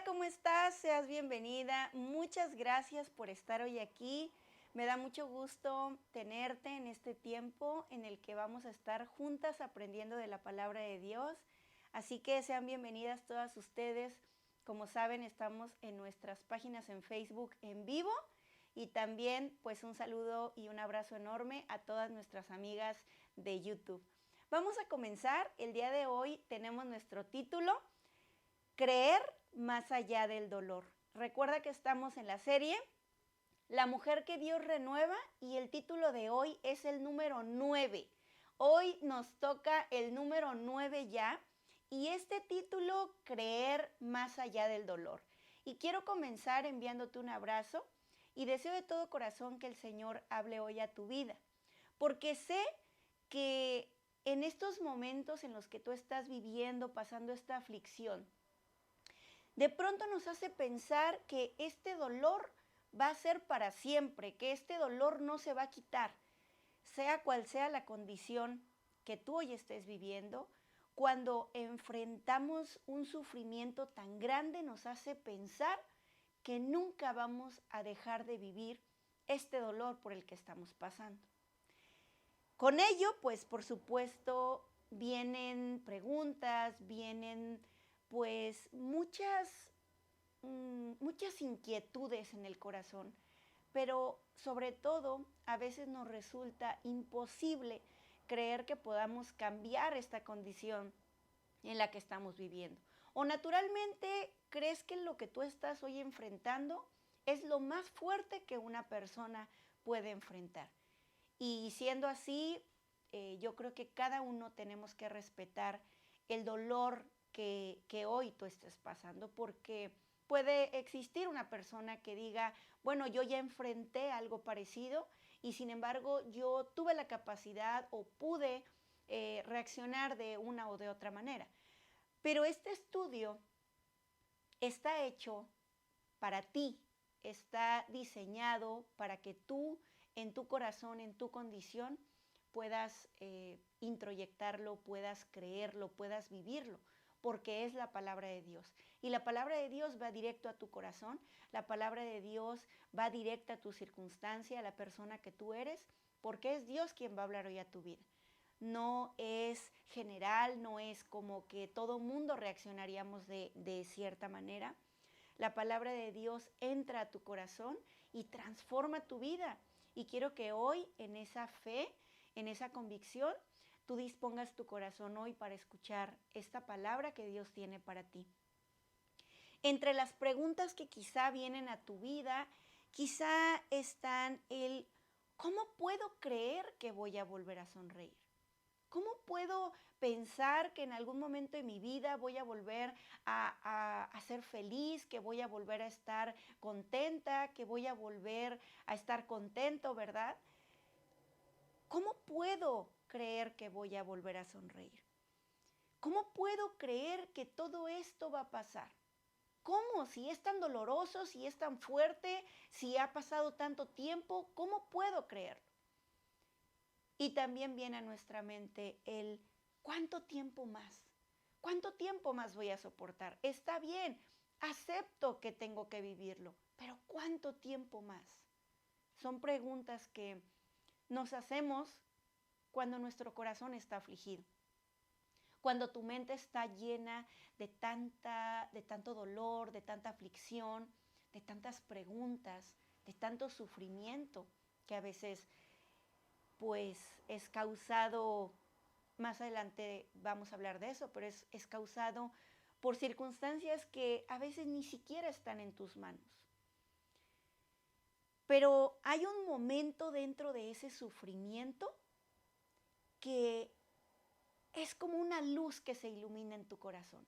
¿cómo estás? Seas bienvenida. Muchas gracias por estar hoy aquí. Me da mucho gusto tenerte en este tiempo en el que vamos a estar juntas aprendiendo de la palabra de Dios. Así que sean bienvenidas todas ustedes. Como saben, estamos en nuestras páginas en Facebook en vivo y también pues un saludo y un abrazo enorme a todas nuestras amigas de YouTube. Vamos a comenzar. El día de hoy tenemos nuestro título: Creer más allá del dolor. Recuerda que estamos en la serie La mujer que Dios renueva y el título de hoy es el número 9. Hoy nos toca el número 9 ya y este título, Creer más allá del dolor. Y quiero comenzar enviándote un abrazo y deseo de todo corazón que el Señor hable hoy a tu vida, porque sé que en estos momentos en los que tú estás viviendo, pasando esta aflicción, de pronto nos hace pensar que este dolor va a ser para siempre, que este dolor no se va a quitar, sea cual sea la condición que tú hoy estés viviendo. Cuando enfrentamos un sufrimiento tan grande nos hace pensar que nunca vamos a dejar de vivir este dolor por el que estamos pasando. Con ello, pues por supuesto, vienen preguntas, vienen pues muchas inquietudes en el corazón, pero sobre todo a veces nos resulta imposible creer que podamos cambiar esta condición en la que estamos viviendo. O naturalmente crees que lo que tú estás hoy enfrentando es lo más fuerte que una persona puede enfrentar. Y siendo así, yo creo que cada uno tenemos que respetar el dolor que hoy tú estés pasando, porque puede existir una persona que diga, bueno, yo ya enfrenté algo parecido y sin embargo yo tuve la capacidad o pude reaccionar de una o de otra manera. Pero este estudio está hecho para ti, está diseñado para que tú en tu corazón, en tu condición, puedas introyectarlo, puedas creerlo, puedas vivirlo, porque es la palabra de Dios. Y la palabra de Dios va directo a tu corazón, la palabra de Dios va directa a tu circunstancia, a la persona que tú eres, porque es Dios quien va a hablar hoy a tu vida. No es general, no es como que todo mundo reaccionaríamos de cierta manera. La palabra de Dios entra a tu corazón y transforma tu vida. Y quiero que hoy, en esa fe, en esa convicción, tú dispongas tu corazón hoy para escuchar esta palabra que Dios tiene para ti. Entre las preguntas que quizá vienen a tu vida, quizá están el ¿cómo puedo creer que voy a volver a sonreír? ¿Cómo puedo pensar que en algún momento de mi vida voy a volver a ser feliz, que voy a volver a estar contenta, que voy a volver a estar contento, ¿verdad? ¿Cómo puedo creer que voy a volver a sonreír? ¿Cómo puedo creer que todo esto va a pasar? ¿Cómo? Si es tan doloroso, si es tan fuerte, si ha pasado tanto tiempo, ¿cómo puedo creerlo? Y también viene a nuestra mente el ¿cuánto tiempo más? ¿Cuánto tiempo más voy a soportar? Está bien, acepto que tengo que vivirlo, pero ¿cuánto tiempo más? Son preguntas que nos hacemos cuando nuestro corazón está afligido. Cuando tu mente está llena de tanto dolor, de tanta aflicción, de tantas preguntas, de tanto sufrimiento que a veces pues es causado, más adelante vamos a hablar de eso, pero es causado por circunstancias que a veces ni siquiera están en tus manos. Pero hay un momento dentro de ese sufrimiento que es como una luz que se ilumina en tu corazón.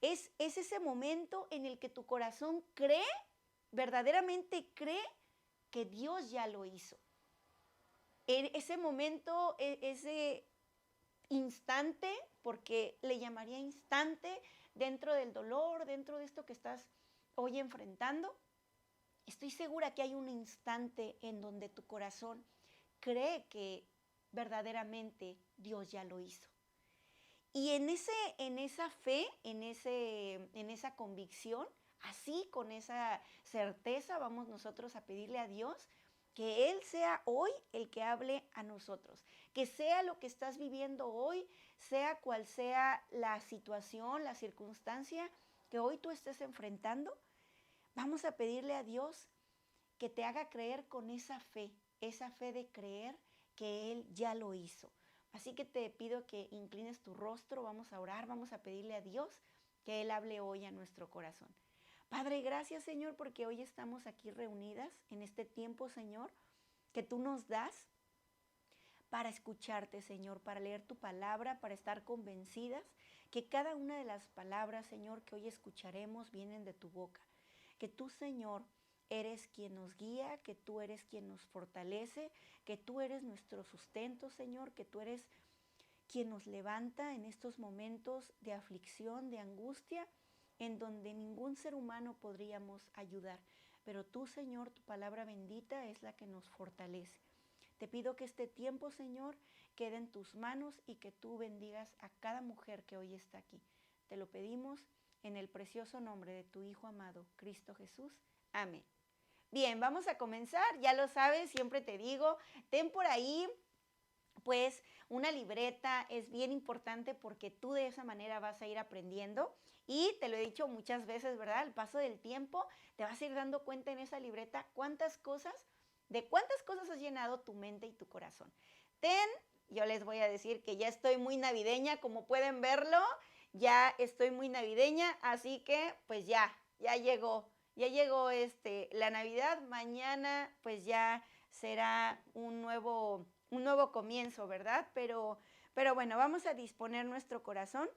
Es ese momento en el que tu corazón cree, verdaderamente cree que Dios ya lo hizo. En ese momento, ese instante, porque le llamaría instante dentro del dolor, dentro de esto que estás hoy enfrentando, estoy segura que hay un instante en donde tu corazón cree que verdaderamente Dios ya lo hizo. Y en esa fe, en esa convicción, Así, con esa certeza, vamos nosotros a pedirle a Dios que Él sea hoy el que hable a nosotros, que sea lo que estás viviendo hoy, sea cual sea la situación, la circunstancia que hoy tú estés enfrentando. Vamos a pedirle a Dios que te haga creer con esa fe de creer que Él ya lo hizo. Así que te pido que inclines tu rostro, vamos a orar, vamos a pedirle a Dios que Él hable hoy a nuestro corazón. Padre, gracias, Señor, porque hoy estamos aquí reunidas en este tiempo, Señor, que tú nos das para escucharte, Señor, para leer tu palabra, para estar convencidas que cada una de las palabras, Señor, que hoy escucharemos vienen de tu boca. Que tú, Señor, eres quien nos guía, que tú eres quien nos fortalece, que tú eres nuestro sustento, Señor, que tú eres quien nos levanta en estos momentos de aflicción, de angustia, en donde ningún ser humano podríamos ayudar. Pero tú, Señor, tu palabra bendita es la que nos fortalece. Te pido que este tiempo, Señor, quede en tus manos y que tú bendigas a cada mujer que hoy está aquí. Te lo pedimos en el precioso nombre de tu Hijo amado, Cristo Jesús. Amén. Bien, vamos a comenzar. Ya lo sabes, siempre te digo, ten por ahí pues una libreta, es bien importante porque tú de esa manera vas a ir aprendiendo y te lo he dicho muchas veces, ¿verdad? Al paso del tiempo te vas a ir dando cuenta en esa libreta de cuántas cosas has llenado tu mente y tu corazón. Yo les voy a decir que ya estoy muy navideña, como pueden verlo, ya estoy muy navideña, así que pues ya llegó. Ya llegó la Navidad, mañana pues ya será un nuevo comienzo, ¿verdad? Pero bueno, vamos a disponer nuestro corazón.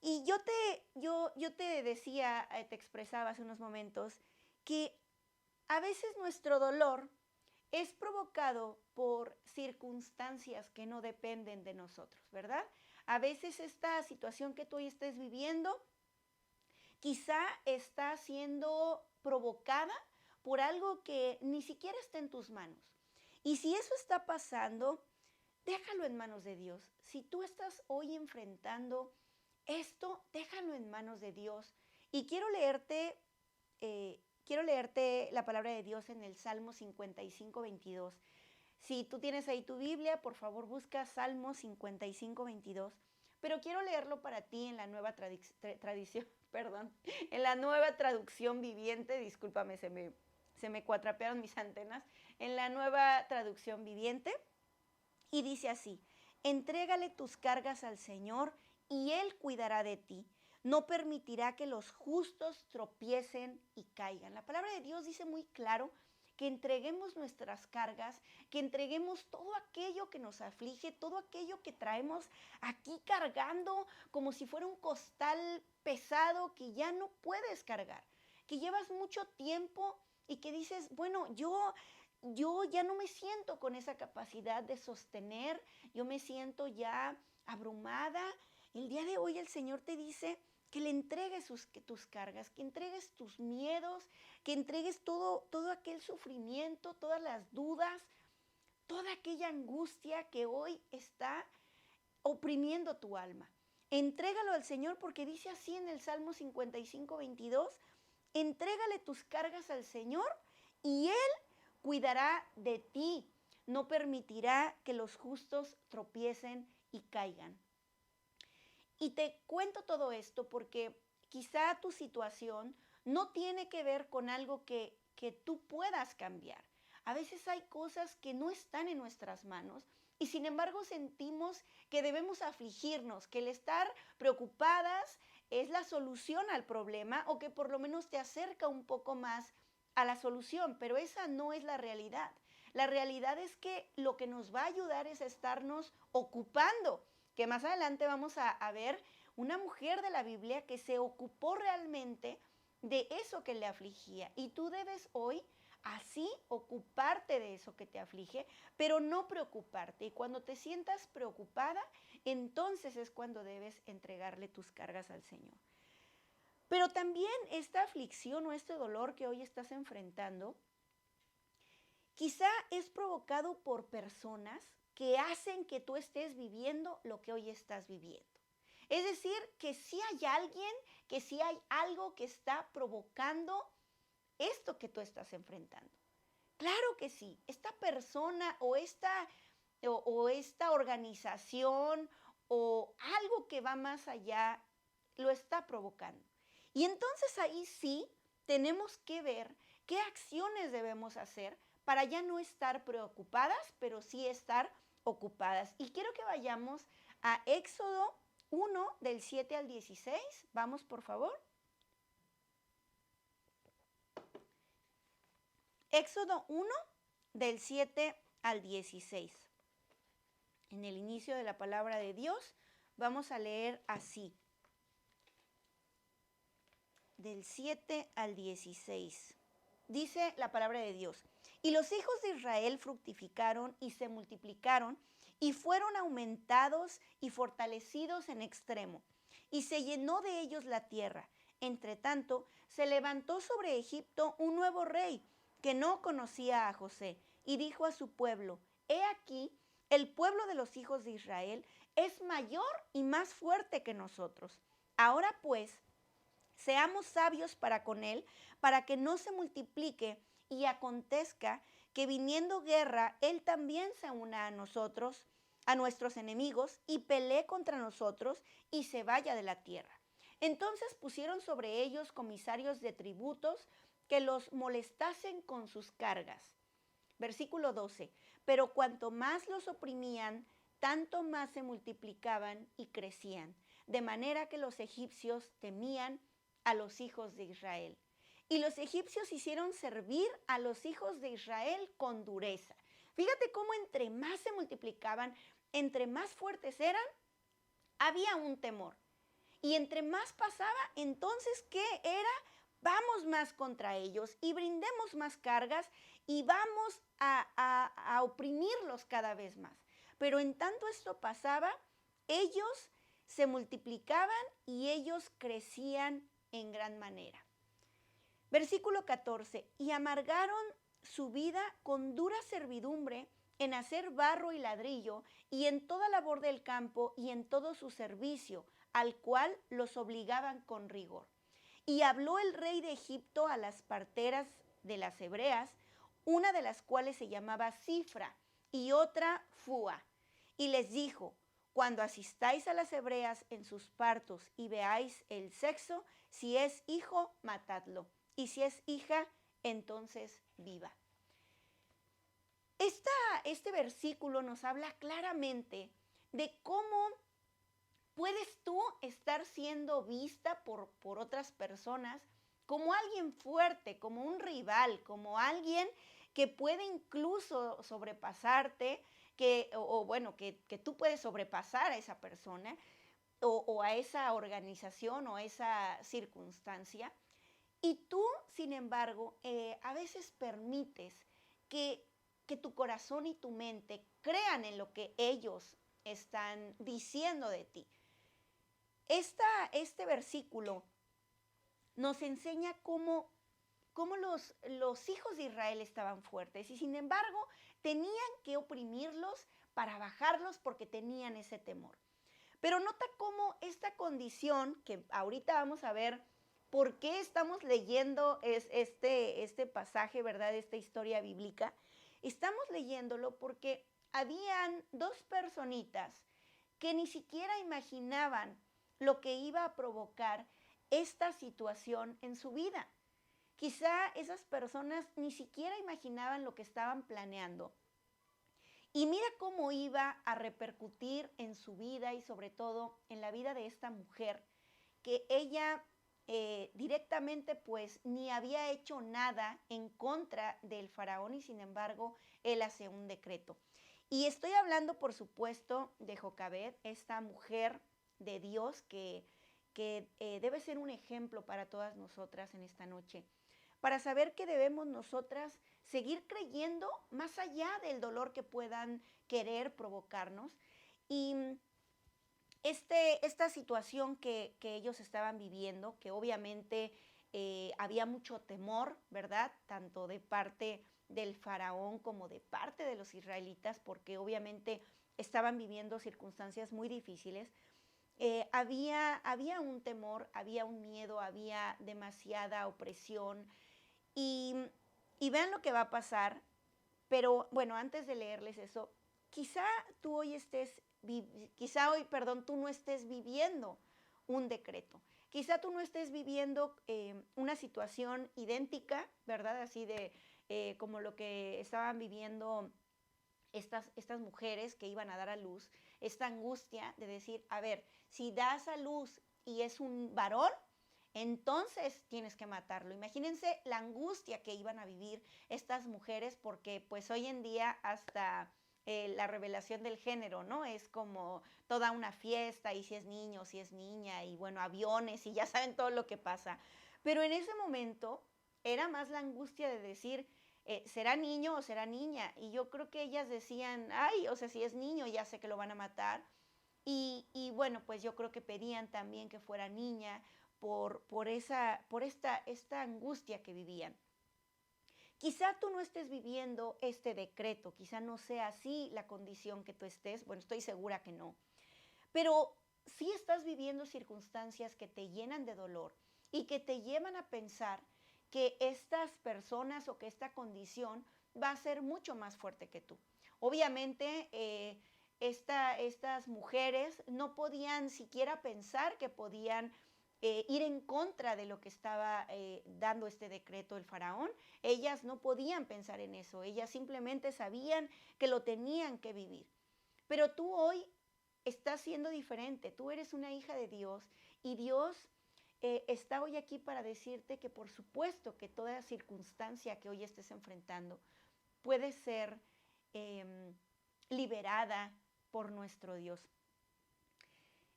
Y yo te decía, te expresaba hace unos momentos, que a veces nuestro dolor es provocado por circunstancias que no dependen de nosotros, ¿verdad? A veces esta situación que tú hoy estés viviendo quizá está siendo provocada por algo que ni siquiera está en tus manos. Y si eso está pasando, déjalo en manos de Dios. Si tú estás hoy enfrentando esto, déjalo en manos de Dios. Y quiero leerte la palabra de Dios en el Salmo 55, 22. Si tú tienes ahí tu Biblia, por favor busca Salmo 55, 22. Pero quiero leerlo para ti en la nueva en la nueva traducción viviente. Discúlpame, se me cuatrapearon mis antenas. En la nueva traducción viviente. Y dice así: entrégale tus cargas al Señor y Él cuidará de ti. No permitirá que los justos tropiecen y caigan. La palabra de Dios dice muy claro que entreguemos nuestras cargas, que entreguemos todo aquello que nos aflige, todo aquello que traemos aquí cargando como si fuera un costal pesado que ya no puedes cargar, que llevas mucho tiempo y que dices, bueno, yo ya no me siento con esa capacidad de sostener, yo me siento ya abrumada. El día de hoy el Señor te dice que le entregues tus cargas, que entregues tus miedos, que entregues todo aquel sufrimiento, todas las dudas, toda aquella angustia que hoy está oprimiendo tu alma. Entrégalo al Señor porque dice así en el Salmo 55, 22, entrégale tus cargas al Señor y Él cuidará de ti, no permitirá que los justos tropiecen y caigan. Y te cuento todo esto porque quizá tu situación no tiene que ver con algo que tú puedas cambiar. A veces hay cosas que no están en nuestras manos y sin embargo sentimos que debemos afligirnos, que el estar preocupadas es la solución al problema o que por lo menos te acerca un poco más a la solución, pero esa no es la realidad. La realidad es que lo que nos va a ayudar es estarnos ocupando, que más adelante vamos a ver una mujer de la Biblia que se ocupó realmente de eso que le afligía. Y tú debes hoy así ocuparte de eso que te aflige, pero no preocuparte. Y cuando te sientas preocupada, entonces es cuando debes entregarle tus cargas al Señor. Pero también esta aflicción o este dolor que hoy estás enfrentando, quizá es provocado por personas que hacen que tú estés viviendo lo que hoy estás viviendo. Es decir, que sí hay alguien que sí hay algo que está provocando esto que tú estás enfrentando. Claro que sí, esta persona o esta organización o algo que va más allá lo está provocando. Y entonces ahí sí tenemos que ver qué acciones debemos hacer para ya no estar preocupadas, pero sí estar ocupadas. Y quiero que vayamos a Éxodo 1 del 7 al 16. Vamos, por favor. Éxodo 1 del 7 al 16. En el inicio de la palabra de Dios vamos a leer así. Del 7 al 16. Dice la palabra de Dios: y los hijos de Israel fructificaron y se multiplicaron y fueron aumentados y fortalecidos en extremo, y se llenó de ellos la tierra. Entre tanto, se levantó sobre Egipto un nuevo rey que no conocía a José, y dijo a su pueblo: he aquí, el pueblo de los hijos de Israel es mayor y más fuerte que nosotros. Ahora pues, seamos sabios para con él, para que no se multiplique y acontezca que viniendo guerra, él también se una a nosotros, a nuestros enemigos, y pelee contra nosotros y se vaya de la tierra. Entonces pusieron sobre ellos comisarios de tributos que los molestasen con sus cargas. Versículo 12. Pero cuanto más los oprimían, tanto más se multiplicaban y crecían, de manera que los egipcios temían a los hijos de Israel. Y los egipcios hicieron servir a los hijos de Israel con dureza. Fíjate cómo entre más se multiplicaban, entre más fuertes eran, había un temor. Y entre más pasaba, entonces, ¿qué era? Vamos más contra ellos y brindemos más cargas y vamos a oprimirlos cada vez más. Pero en tanto esto pasaba, ellos se multiplicaban y ellos crecían en gran manera. Versículo 14. Y amargaron su vida con dura servidumbre en hacer barro y ladrillo y en toda labor del campo y en todo su servicio, al cual los obligaban con rigor. Y habló el rey de Egipto a las parteras de las hebreas, una de las cuales se llamaba Cifra y otra Fua, y les dijo: cuando asistáis a las hebreas en sus partos y veáis el sexo, si es hijo, matadlo, y si es hija, entonces viva. Este versículo nos habla claramente de cómo puedes tú estar siendo vista por otras personas como alguien fuerte, como un rival, como alguien que puede incluso sobrepasarte, que tú puedes sobrepasar a esa persona o a esa organización o a esa circunstancia. Y tú, sin embargo, a veces permites que tu corazón y tu mente crean en lo que ellos están diciendo de ti. Este versículo nos enseña cómo los hijos de Israel estaban fuertes y sin embargo tenían que oprimirlos para bajarlos porque tenían ese temor. Pero nota cómo esta condición, que ahorita vamos a ver por qué estamos leyendo este pasaje, ¿verdad? Esta historia bíblica. Estamos leyéndolo porque habían dos personitas que ni siquiera imaginaban lo que iba a provocar esta situación en su vida. Quizá esas personas ni siquiera imaginaban lo que estaban planeando. Y mira cómo iba a repercutir en su vida y sobre todo en la vida de esta mujer, que ella directamente pues ni había hecho nada en contra del faraón y sin embargo él hace un decreto. Y estoy hablando por supuesto de Jocabed, esta mujer de Dios que debe ser un ejemplo para todas nosotras en esta noche, para saber que debemos nosotras seguir creyendo más allá del dolor que puedan querer provocarnos. Y esta situación que ellos estaban viviendo, que obviamente había mucho temor, ¿verdad? Tanto de parte del faraón como de parte de los israelitas, porque obviamente estaban viviendo circunstancias muy difíciles. había un temor, había un miedo, había demasiada opresión y, y vean lo que va a pasar. Pero bueno, antes de leerles eso, quizá tú hoy quizá hoy, perdón, tú no estés viviendo un decreto. Quizá tú no estés viviendo una situación idéntica, ¿verdad? Así de como lo que estaban viviendo estas mujeres que iban a dar a luz, esta angustia de decir, a ver, si das a luz y es un varón, entonces tienes que matarlo. Imagínense la angustia que iban a vivir estas mujeres porque pues hoy en día hasta la revelación del género, ¿no? Es como toda una fiesta y si es niño, si es niña y bueno, aviones y ya saben todo lo que pasa. Pero en ese momento era más la angustia de decir, ¿será niño o será niña? Y yo creo que ellas decían, ay, o sea, si es niño ya sé que lo van a matar. Y bueno, pues yo creo que pedían también que fuera niña por esta angustia que vivían. Quizá tú no estés viviendo este decreto, quizá no sea así la condición que tú estés, bueno, estoy segura que no, pero sí estás viviendo circunstancias que te llenan de dolor y que te llevan a pensar que estas personas o que esta condición va a ser mucho más fuerte que tú. Obviamente, estas mujeres no podían siquiera pensar que podían ir en contra de lo que estaba dando este decreto el faraón. Ellas no podían pensar en eso, ellas simplemente sabían que lo tenían que vivir. Pero tú hoy estás siendo diferente, tú eres una hija de Dios y Dios está hoy aquí para decirte que por supuesto que toda circunstancia que hoy estés enfrentando puede ser eh, liberada por nuestro Dios.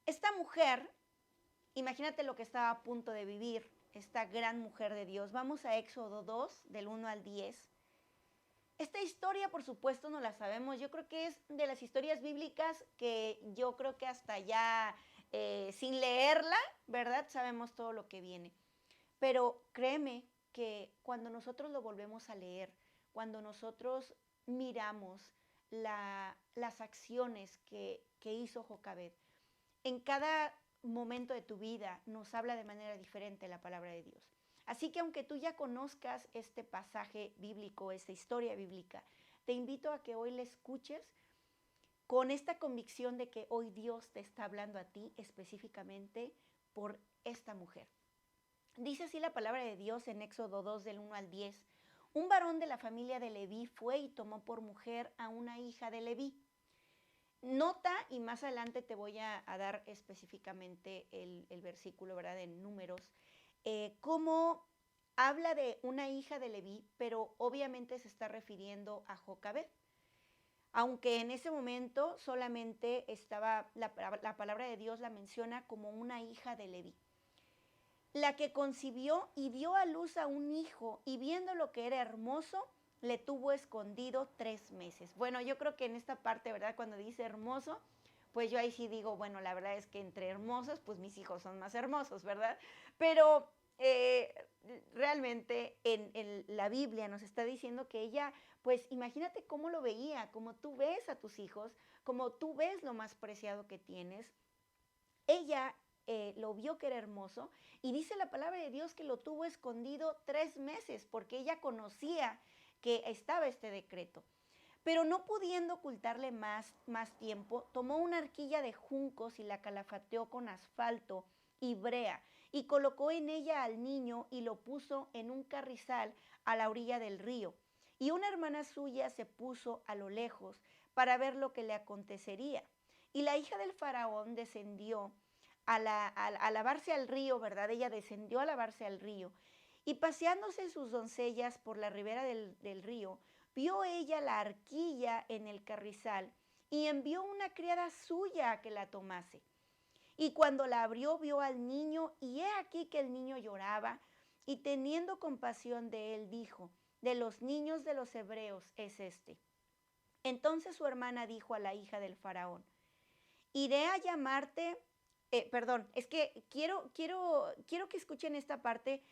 Esta mujer, imagínate lo que estaba a punto de vivir, esta gran mujer de Dios. Vamos a Éxodo 2, del 1 al 10. Esta historia, por supuesto, no la sabemos. Yo creo que es de las historias bíblicas que yo creo que hasta ya sin leerla, ¿verdad? Sabemos todo lo que viene. Pero créeme que cuando nosotros lo volvemos a leer, cuando nosotros miramos las acciones que hizo Jocabed, en cada momento de tu vida nos habla de manera diferente la palabra de Dios. Así que aunque tú ya conozcas este pasaje bíblico, esta historia bíblica, te invito a que hoy la escuches con esta convicción de que hoy Dios te está hablando a ti específicamente por esta mujer. Dice así la palabra de Dios en Éxodo 2 del 1 al 10. Un varón de la familia de Leví fue y tomó por mujer a una hija de Leví. Nota, y más adelante te voy a dar específicamente el versículo, ¿verdad? En Números, cómo habla de una hija de Leví, pero obviamente se está refiriendo a Jocabed. Aunque en ese momento solamente estaba, la palabra de Dios la menciona como una hija de Leví. La que concibió y dio a luz a un hijo, y viendo lo que era hermoso, le tuvo escondido 3 meses. Bueno, yo creo que en esta parte, ¿verdad? Cuando dice hermoso, pues yo ahí sí digo, bueno, la verdad es que entre hermosos, pues mis hijos son más hermosos, ¿verdad? Pero realmente en la Biblia nos está diciendo que ella, pues imagínate cómo lo veía, como tú ves a tus hijos, como tú ves lo más preciado que tienes. Ella lo vio que era hermoso y dice la palabra de Dios que lo tuvo escondido 3 meses porque ella conocía que estaba este decreto. Pero no pudiendo ocultarle más tiempo, tomó una arquilla de juncos y la calafateó con asfalto y brea y colocó en ella al niño y lo puso en un carrizal a la orilla del río. Y una hermana suya se puso a lo lejos para ver lo que le acontecería. Y la hija del faraón descendió a lavarse al río, ¿verdad? Ella descendió a lavarse al río. Y paseándose sus doncellas por la ribera del río, vio ella la arquilla en el carrizal y envió una criada suya a que la tomase. Y cuando la abrió, vio al niño, y he aquí que el niño lloraba, y teniendo compasión de él, dijo: de los niños de los hebreos es este. Entonces su hermana dijo a la hija del faraón: iré a llamarte, perdón, es que quiero que escuchen esta parte.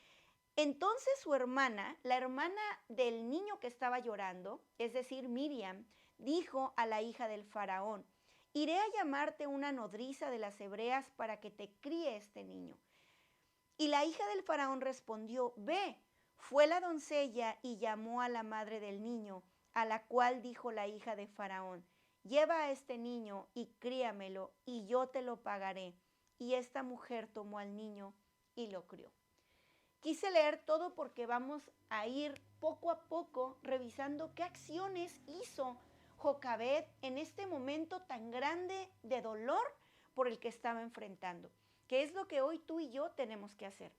Entonces su hermana, la hermana del niño que estaba llorando, es decir, Miriam, dijo a la hija del faraón: iré a llamarte una nodriza de las hebreas para que te críe este niño. Y la hija del faraón respondió, ve. Fue la doncella y llamó a la madre del niño, a la cual dijo la hija de faraón, lleva a este niño y críamelo, y yo te lo pagaré. Y esta mujer tomó al niño y lo crió. Quise leer todo porque vamos a ir poco a poco revisando qué acciones hizo Jocabed en este momento tan grande de dolor por el que estaba enfrentando, que es lo que hoy tú y yo tenemos que hacer.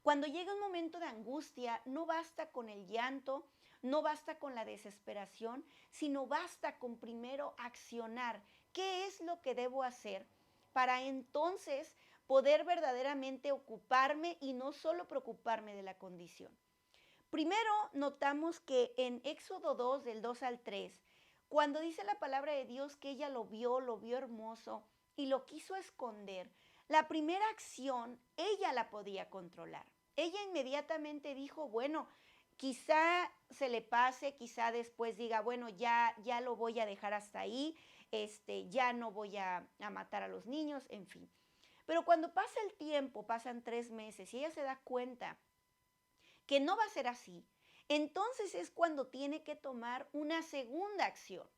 Cuando llega un momento de angustia, no basta con el llanto, no basta con la desesperación, sino basta con primero accionar. ¿Qué es lo que debo hacer para entonces poder verdaderamente ocuparme y no solo preocuparme de la condición? Primero notamos que en Éxodo 2, del 2 al 3, cuando dice la palabra de Dios que ella lo vio hermoso y lo quiso esconder, la primera acción ella la podía controlar. Ella inmediatamente dijo, bueno, quizá se le pase, quizá después diga, bueno, ya lo voy a dejar hasta ahí, ya no voy a matar a los niños, en fin. Pero cuando pasa el tiempo, pasan 3 meses y ella se da cuenta que no va a ser así, entonces es cuando tiene que tomar una segunda acción.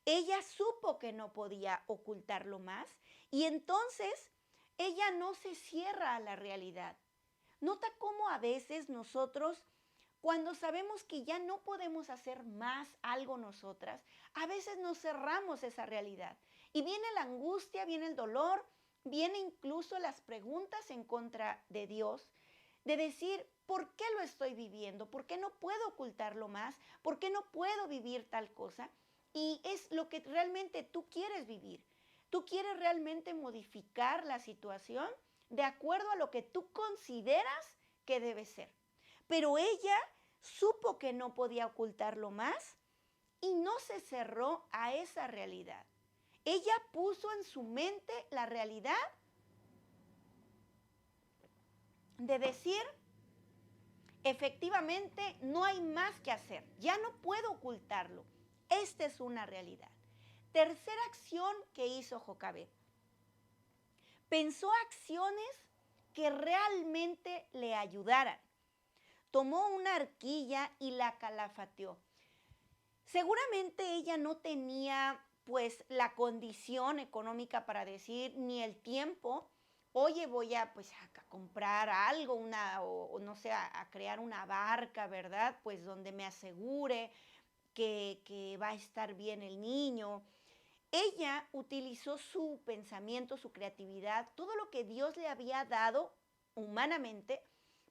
Ella supo que no podía ocultarlo más y entonces ella no se cierra a la realidad. Nota cómo a veces nosotros, cuando sabemos que ya no podemos hacer más algo nosotras, a veces nos cerramos esa realidad. Y viene la angustia, viene el dolor, viene incluso las preguntas en contra de Dios, de decir, ¿por qué lo estoy viviendo? ¿Por qué no puedo ocultarlo más? ¿Por qué no puedo vivir tal cosa? Y es lo que realmente tú quieres vivir. Tú quieres realmente modificar la situación de acuerdo a lo que tú consideras que debe ser. Pero ella supo que no podía ocultarlo más y no se cerró a esa realidad. Ella puso en su mente la realidad de decir, efectivamente no hay más que hacer, ya no puedo ocultarlo. Esta es una realidad. Tercera acción que hizo Jocabed. Pensó acciones que realmente le ayudaran. Tomó una arquilla y la calafateó. Seguramente ella no tenía pues la condición económica para decir ni el tiempo, oye, voy a pues a comprar algo, o no sé, a crear una barca, ¿verdad? Pues donde me asegure que va a estar bien el niño. Ella utilizó su pensamiento, su creatividad, todo lo que Dios le había dado humanamente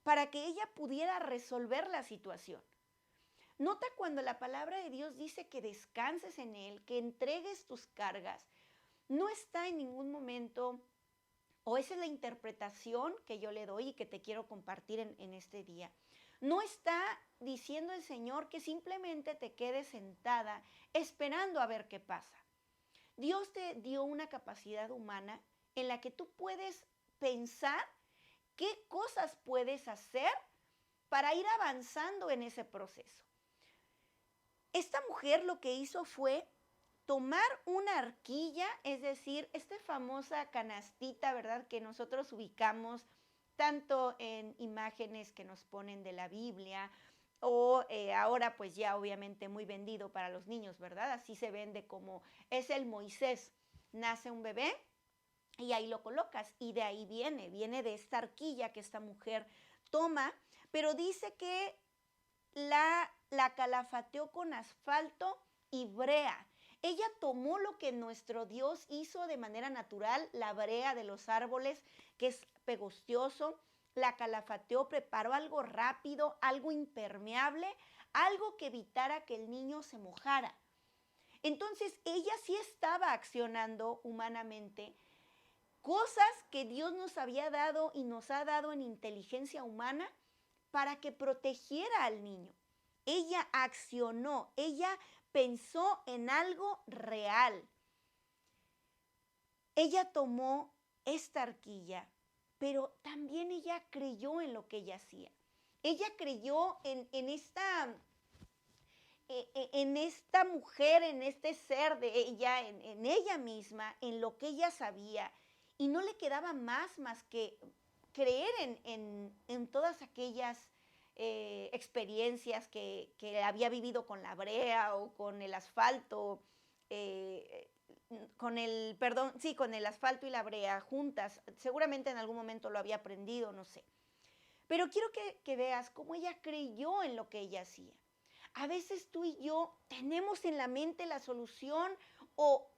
para que ella pudiera resolver la situación. Nota cuando la palabra de Dios dice que descanses en Él, que entregues tus cargas. No está en ningún momento, o esa es la interpretación que yo le doy y que te quiero compartir en este día. No está diciendo el Señor que simplemente te quedes sentada esperando a ver qué pasa. Dios te dio una capacidad humana en la que tú puedes pensar qué cosas puedes hacer para ir avanzando en ese proceso. Esta mujer lo que hizo fue tomar una arquilla, es decir, esta famosa canastita, ¿verdad?, que nosotros ubicamos tanto en imágenes que nos ponen de la Biblia o ahora pues ya obviamente muy vendido para los niños, ¿verdad? Así se vende como es el Moisés. Nace un bebé y ahí lo colocas y de ahí viene de esta arquilla que esta mujer toma, pero dice que la calafateó con asfalto y brea. Ella tomó lo que nuestro Dios hizo de manera natural, la brea de los árboles, que es pegostioso, la calafateó, preparó algo rápido, algo impermeable, algo que evitara que el niño se mojara. Entonces ella sí estaba accionando humanamente cosas que Dios nos había dado y nos ha dado en inteligencia humana para que protegiera al niño. Ella accionó, ella pensó en algo real. Ella tomó esta arquilla, pero también ella creyó en lo que ella hacía. Ella creyó en en esta mujer, en este ser de ella, en ella misma, en lo que ella sabía, y no le quedaba más que creer en todas aquellas experiencias que había vivido con la brea o con el asfalto, eh, con el, perdón, sí, con el asfalto y la brea juntas. Seguramente en algún momento lo había aprendido, no sé. Pero quiero que veas cómo ella creyó en lo que ella hacía. A veces tú y yo tenemos en la mente la solución o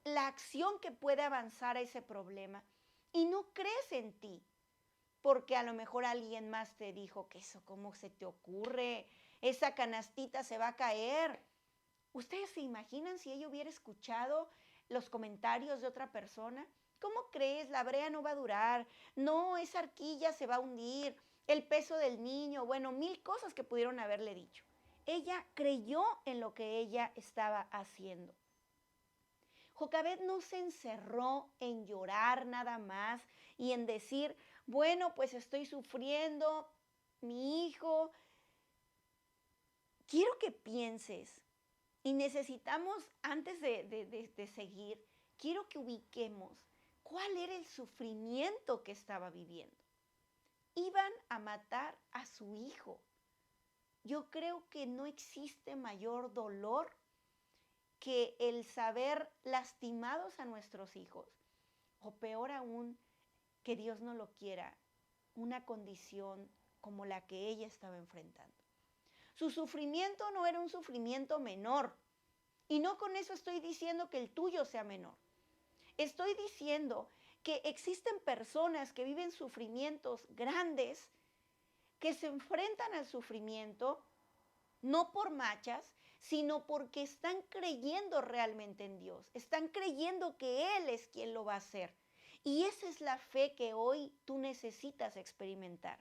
la acción que puede avanzar a ese problema y no crees en ti, porque a lo mejor alguien más te dijo que eso, ¿cómo se te ocurre? Esa canastita se va a caer. ¿Ustedes se imaginan si ella hubiera escuchado los comentarios de otra persona? ¿Cómo crees? La brea no va a durar. No, esa arquilla se va a hundir. El peso del niño. Bueno, mil cosas que pudieron haberle dicho. Ella creyó en lo que ella estaba haciendo. Jocabed no se encerró en llorar nada más y en decir, bueno, pues estoy sufriendo, mi hijo. Quiero que pienses y necesitamos, antes de seguir, quiero que ubiquemos cuál era el sufrimiento que estaba viviendo. Iban a matar a su hijo. Yo creo que no existe mayor dolor que el saber lastimados a nuestros hijos, o peor aún, que Dios no lo quiera, una condición como la que ella estaba enfrentando. Su sufrimiento no era un sufrimiento menor, y no con eso estoy diciendo que el tuyo sea menor. Estoy diciendo que existen personas que viven sufrimientos grandes, que se enfrentan al sufrimiento no por machas, sino porque están creyendo realmente en Dios, están creyendo que Él es quien lo va a hacer. Y esa es la fe que hoy tú necesitas experimentar.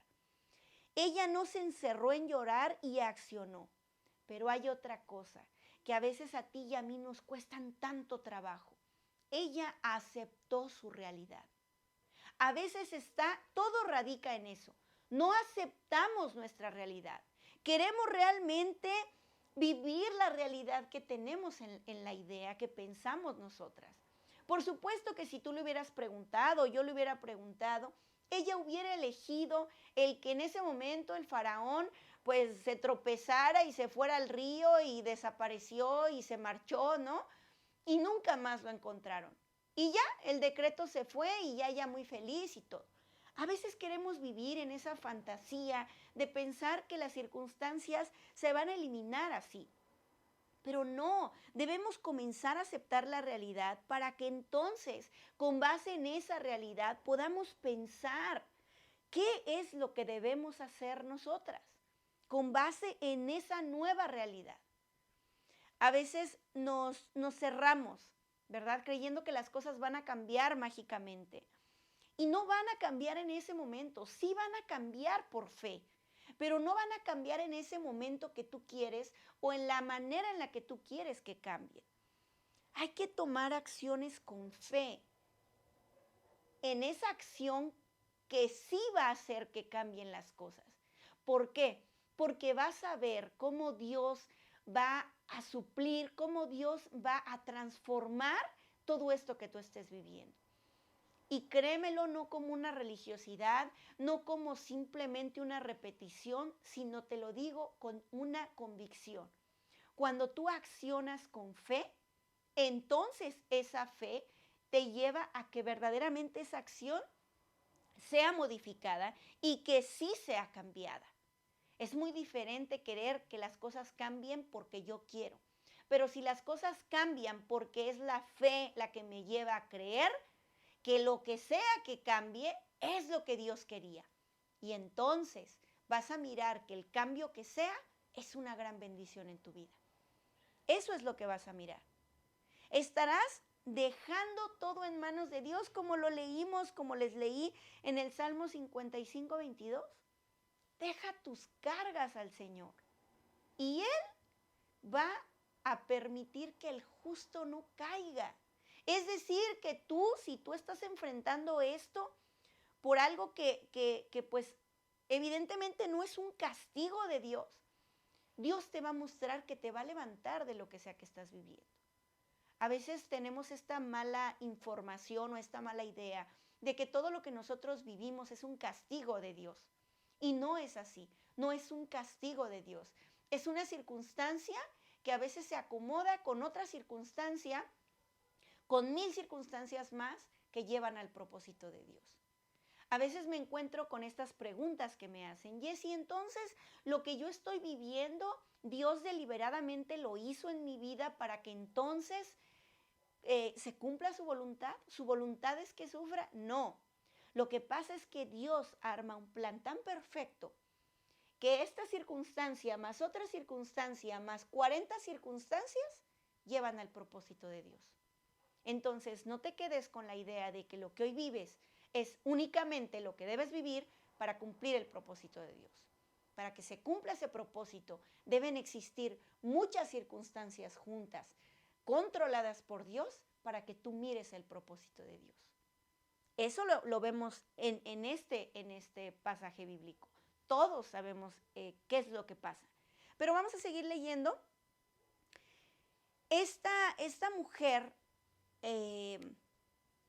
Ella no se encerró en llorar y accionó, pero hay otra cosa que a veces a ti y a mí nos cuestan tanto trabajo. Ella aceptó su realidad. A veces todo radica en eso. No aceptamos nuestra realidad. Queremos realmente vivir la realidad que tenemos en la idea que pensamos nosotras. Por supuesto que si tú le hubieras preguntado, yo le hubiera preguntado, ella hubiera elegido el que en ese momento el faraón pues se tropezara y se fuera al río y desapareció y se marchó, ¿no? Y nunca más lo encontraron. Y ya el decreto se fue y ya ella muy feliz y todo. A veces queremos vivir en esa fantasía de pensar que las circunstancias se van a eliminar así. Pero no, debemos comenzar a aceptar la realidad para que entonces, con base en esa realidad, podamos pensar qué es lo que debemos hacer nosotras, con base en esa nueva realidad. A veces nos cerramos, ¿verdad? Creyendo que las cosas van a cambiar mágicamente. Y no van a cambiar en ese momento, sí van a cambiar por fe, pero no van a cambiar en ese momento que tú quieres o en la manera en la que tú quieres que cambien. Hay que tomar acciones con fe en esa acción que sí va a hacer que cambien las cosas. ¿Por qué? Porque vas a ver cómo Dios va a suplir, cómo Dios va a transformar todo esto que tú estés viviendo. Y créemelo, no como una religiosidad, no como simplemente una repetición, sino te lo digo con una convicción. Cuando tú accionas con fe, entonces esa fe te lleva a que verdaderamente esa acción sea modificada y que sí sea cambiada. Es muy diferente querer que las cosas cambien porque yo quiero. Pero si las cosas cambian porque es la fe la que me lleva a creer, que lo que sea que cambie es lo que Dios quería. Y entonces vas a mirar que el cambio que sea es una gran bendición en tu vida. Eso es lo que vas a mirar. Estarás dejando todo en manos de Dios, como lo leímos, como les leí en el Salmo 55:22. Deja tus cargas al Señor y Él va a permitir que el justo no caiga. Es decir, que tú, si tú estás enfrentando esto por algo que pues evidentemente no es un castigo de Dios, Dios te va a mostrar que te va a levantar de lo que sea que estás viviendo. A veces tenemos esta mala información o esta mala idea de que todo lo que nosotros vivimos es un castigo de Dios. Y no es así, no es un castigo de Dios. Es una circunstancia que a veces se acomoda con otra circunstancia, con 1000 circunstancias más que llevan al propósito de Dios. A veces me encuentro con estas preguntas que me hacen, Jessy, entonces lo que yo estoy viviendo, Dios deliberadamente lo hizo en mi vida para que entonces se cumpla su voluntad. ¿Su voluntad es que sufra? No. Lo que pasa es que Dios arma un plan tan perfecto que esta circunstancia más otra circunstancia más 40 circunstancias llevan al propósito de Dios. Entonces, no te quedes con la idea de que lo que hoy vives es únicamente lo que debes vivir para cumplir el propósito de Dios. Para que se cumpla ese propósito, deben existir muchas circunstancias juntas, controladas por Dios, para que tú mires el propósito de Dios. Eso lo vemos en este pasaje bíblico. Todos sabemos qué es lo que pasa. Pero vamos a seguir leyendo. Esta mujer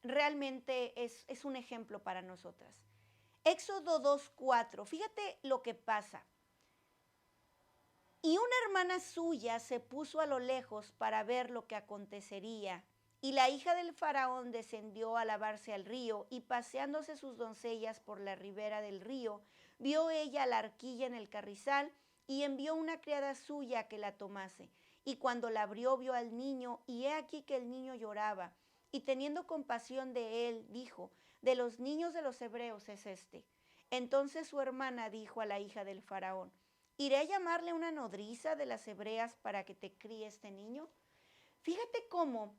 realmente es un ejemplo para nosotras. Éxodo 2:4, fíjate lo que pasa. Y una hermana suya se puso a lo lejos para ver lo que acontecería. Y la hija del faraón descendió a lavarse al río, y paseándose sus doncellas por la ribera del río, vio ella la arquilla en el carrizal, y envió una criada suya que la tomase. Y cuando la abrió, vio al niño, y he aquí que el niño lloraba. Y teniendo compasión de él, dijo, de los niños de los hebreos es este. Entonces su hermana dijo a la hija del faraón, ¿iré a llamarle una nodriza de las hebreas para que te críe este niño? Fíjate cómo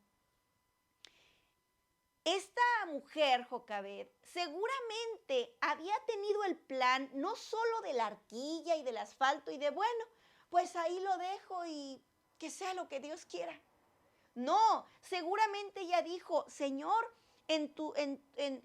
esta mujer, Jocabed, seguramente había tenido el plan no solo de la arquilla y del asfalto y de, bueno, pues ahí lo dejo y que sea lo que Dios quiera. No, seguramente ella dijo, Señor,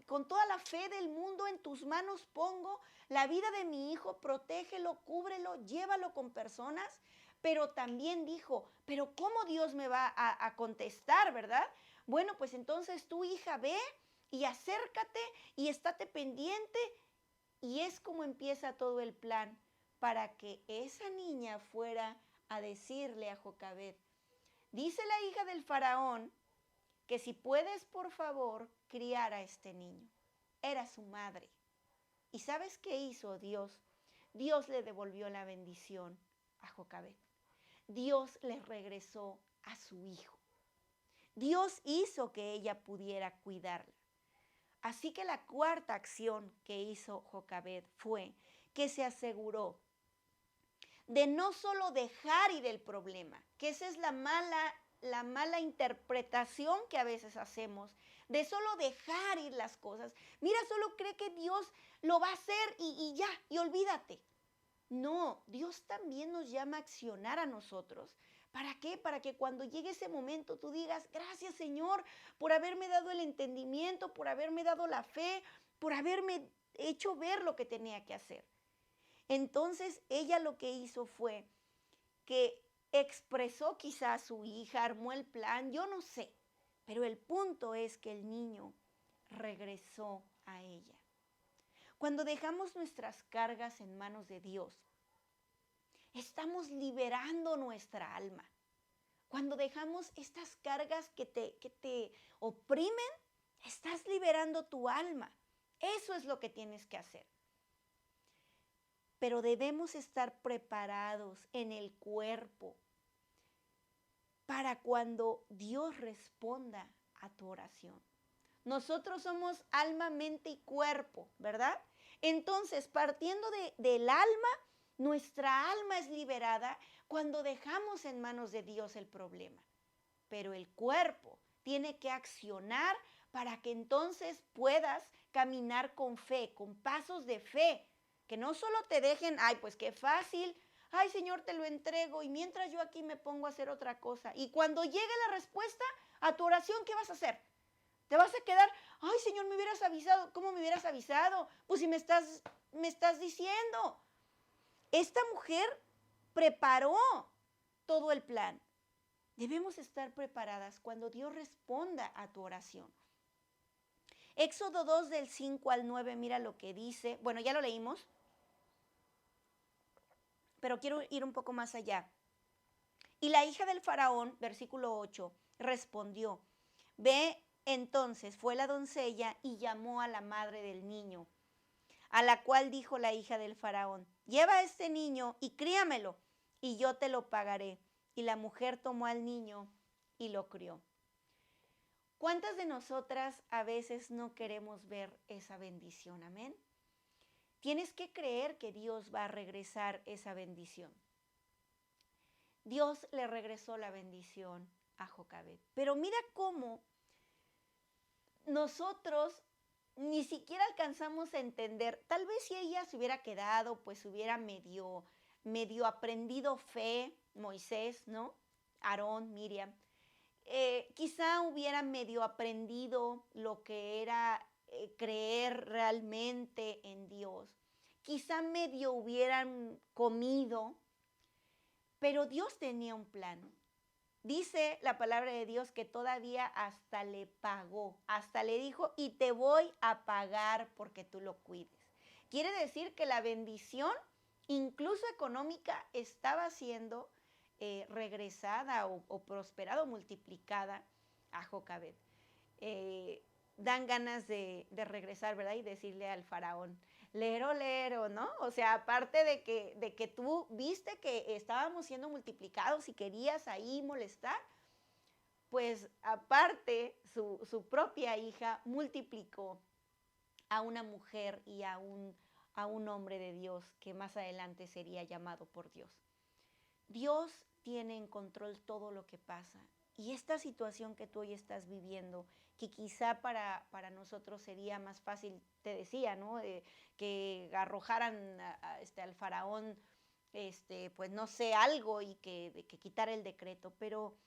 con toda la fe del mundo en tus manos pongo la vida de mi hijo, protégelo, cúbrelo, llévalo con personas, pero también dijo, pero ¿cómo Dios me va a contestar, verdad? Bueno, pues entonces tu hija ve y acércate y estate pendiente, y es como empieza todo el plan para que esa niña fuera a decirle a Jocabed, dice la hija del faraón que si puedes, por favor, criar a este niño. Era su madre. ¿Y sabes qué hizo Dios? Dios le devolvió la bendición a Jocabed. Dios le regresó a su hijo. Dios hizo que ella pudiera cuidarla. Así que la cuarta acción que hizo Jocabed fue que se aseguró de no solo dejar ir el problema, que esa es la mala interpretación que a veces hacemos, de solo dejar ir las cosas. Mira, solo cree que Dios lo va a hacer y ya, y olvídate. No, Dios también nos llama a accionar a nosotros. ¿Para qué? Para que cuando llegue ese momento tú digas, gracias Señor por haberme dado el entendimiento, por haberme dado la fe, por haberme hecho ver lo que tenía que hacer. Entonces ella lo que hizo fue que expresó quizá a su hija, armó el plan, yo no sé, pero el punto es que el niño regresó a ella. Cuando dejamos nuestras cargas en manos de Dios, estamos liberando nuestra alma. Cuando dejamos estas cargas que te oprimen, estás liberando tu alma. Eso es lo que tienes que hacer. Pero debemos estar preparados en el cuerpo para cuando Dios responda a tu oración. Nosotros somos alma, mente y cuerpo, ¿verdad? Entonces, partiendo del alma, nuestra alma es liberada cuando dejamos en manos de Dios el problema. Pero el cuerpo tiene que accionar para que entonces puedas caminar con fe, con pasos de fe. Que no solo te dejen, ay, pues qué fácil, ay, Señor, te lo entrego, y mientras yo aquí me pongo a hacer otra cosa. Y cuando llegue la respuesta a tu oración, ¿qué vas a hacer? Te vas a quedar, ay, Señor, me hubieras avisado. ¿Cómo me hubieras avisado? Pues si me estás diciendo. Esta mujer preparó todo el plan. Debemos estar preparadas cuando Dios responda a tu oración. Éxodo 2 del 5 al 9, mira lo que dice. Bueno, ya lo leímos, pero quiero ir un poco más allá. Y la hija del faraón, versículo 8, respondió, ve entonces, fue la doncella y llamó a la madre del niño, a la cual dijo la hija del faraón, lleva a este niño y críamelo, y yo te lo pagaré. Y la mujer tomó al niño y lo crió. ¿Cuántas de nosotras a veces no queremos ver esa bendición? Amén. Tienes que creer que Dios va a regresar esa bendición. Dios le regresó la bendición a Jocabed. Pero mira cómo nosotros ni siquiera alcanzamos a entender. Tal vez si ella se hubiera quedado, pues hubiera medio aprendido fe, Moisés, ¿no? Aarón, Miriam. Quizá hubieran medio aprendido lo que era creer realmente en Dios. Quizá medio hubieran comido, pero Dios tenía un plan. Dice la palabra de Dios que todavía hasta le pagó, hasta le dijo, y te voy a pagar porque tú lo cuides. Quiere decir que la bendición, incluso económica, estaba siendo regresada o prosperada o multiplicada a Jocabed. Dan ganas de regresar, ¿verdad? Y decirle al faraón, lero, lero, ¿no? O sea, aparte de que tú viste que estábamos siendo multiplicados y querías ahí molestar, pues aparte su propia hija multiplicó a una mujer y a un hombre de Dios que más adelante sería llamado por Dios. Dios tiene en control todo lo que pasa. Y esta situación que tú hoy estás viviendo, que quizá para nosotros sería más fácil, te decía, ¿no? Que arrojaran al faraón, pues no sé, algo y que quitara el decreto, pero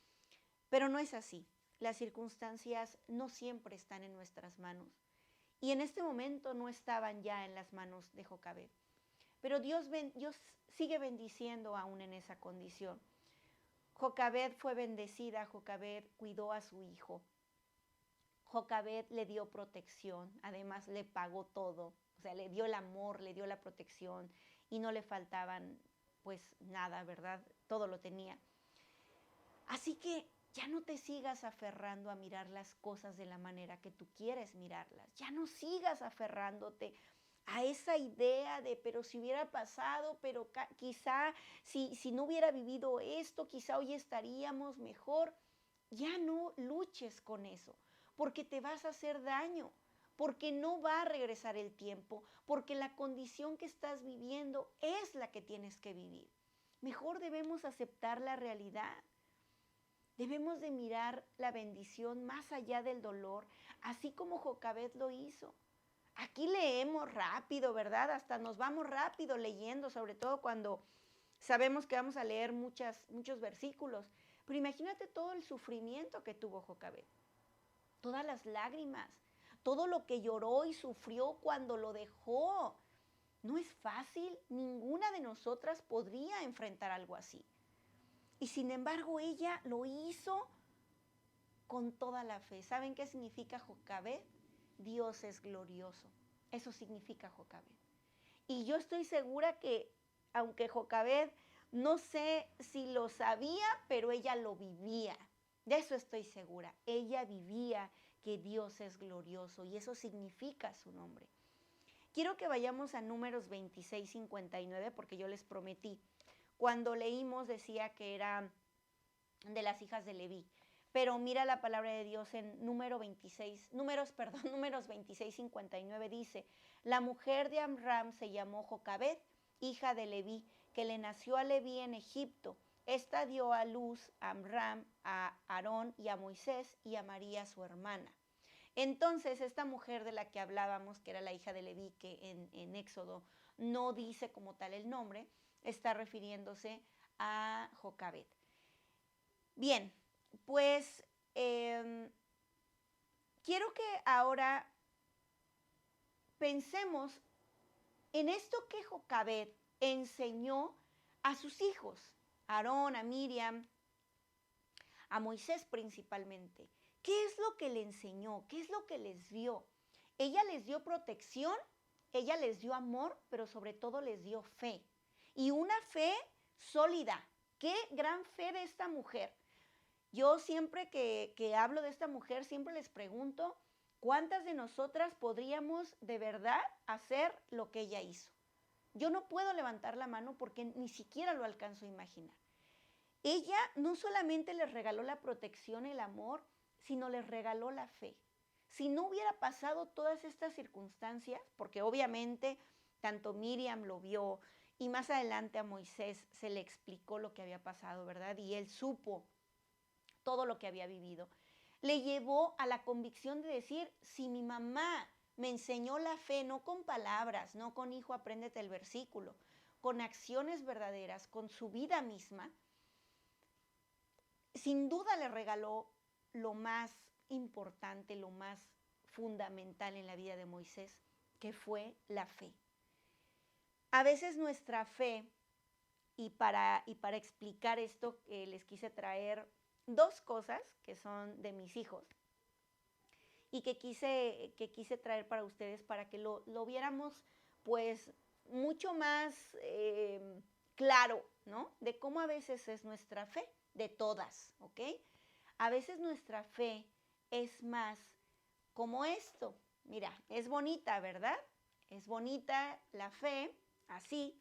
no es así. Las circunstancias no siempre están en nuestras manos. Y en este momento no estaban ya en las manos de Jocabed. Pero Dios sigue bendiciendo aún en esa condición. Jocabed fue bendecida, Jocabed cuidó a su hijo. Jocabed le dio protección, además le pagó todo, o sea, le dio el amor, le dio la protección y no le faltaban pues nada, ¿verdad? Todo lo tenía. Así que ya no te sigas aferrando a mirar las cosas de la manera que tú quieres mirarlas. Ya no sigas aferrándote a esa idea de, pero si hubiera pasado, pero quizá si no hubiera vivido esto, quizá hoy estaríamos mejor. Ya no luches con eso, porque te vas a hacer daño, porque no va a regresar el tiempo, porque la condición que estás viviendo es la que tienes que vivir. Mejor debemos aceptar la realidad. Debemos de mirar la bendición más allá del dolor, así como Jocabed lo hizo. Aquí leemos rápido, ¿verdad? Hasta nos vamos rápido leyendo, sobre todo cuando sabemos que vamos a leer muchos versículos. Pero imagínate todo el sufrimiento que tuvo Jocabed, todas las lágrimas, todo lo que lloró y sufrió cuando lo dejó. No es fácil, ninguna de nosotras podría enfrentar algo así. Y sin embargo ella lo hizo con toda la fe. ¿Saben qué significa Jocabed? Dios es glorioso. Eso significa Jocabed. Y yo estoy segura que, aunque Jocabed no sé si lo sabía, pero ella lo vivía. De eso estoy segura. Ella vivía que Dios es glorioso y eso significa su nombre. Quiero que vayamos a Números 26, 59 porque yo les prometí. Cuando leímos decía que era de las hijas de Leví. Pero mira la palabra de Dios en números 26, 59 dice, la mujer de Amram se llamó Jocabed, hija de Leví, que le nació a Leví en Egipto. Esta dio a luz a Amram, a Aarón y a Moisés y a María su hermana. Entonces esta mujer de la que hablábamos, que era la hija de Leví, que en Éxodo no dice como tal el nombre, está refiriéndose a Jocabed. Bien, pues quiero que ahora pensemos en esto que Jocabed enseñó a sus hijos, a Aarón, a Miriam, a Moisés principalmente. ¿Qué es lo que le enseñó? ¿Qué es lo que les dio? Ella les dio protección, ella les dio amor, pero sobre todo les dio fe. Y una fe sólida. Qué gran fe de esta mujer. Yo siempre que hablo de esta mujer, siempre les pregunto, ¿cuántas de nosotras podríamos de verdad hacer lo que ella hizo? Yo no puedo levantar la mano porque ni siquiera lo alcanzo a imaginar. Ella no solamente les regaló la protección, el amor, sino les regaló la fe. Si no hubiera pasado todas estas circunstancias, porque obviamente tanto Miriam lo vio y más adelante a Moisés se le explicó lo que había pasado, ¿verdad? Y él supo todo lo que había vivido. Le llevó a la convicción de decir, si mi mamá me enseñó la fe, no con palabras, no con hijo, apréndete el versículo, con acciones verdaderas, con su vida misma, sin duda le regaló lo más importante, lo más fundamental en la vida de Moisés, que fue la fe. A veces nuestra fe, y para explicar esto, les quise traer dos cosas que son de mis hijos y que quise traer para ustedes para que lo viéramos pues mucho más claro, ¿no? De cómo a veces es nuestra fe, de todas, ¿ok? A veces nuestra fe es más como esto. Mira, es bonita, ¿verdad? Es bonita la fe, así,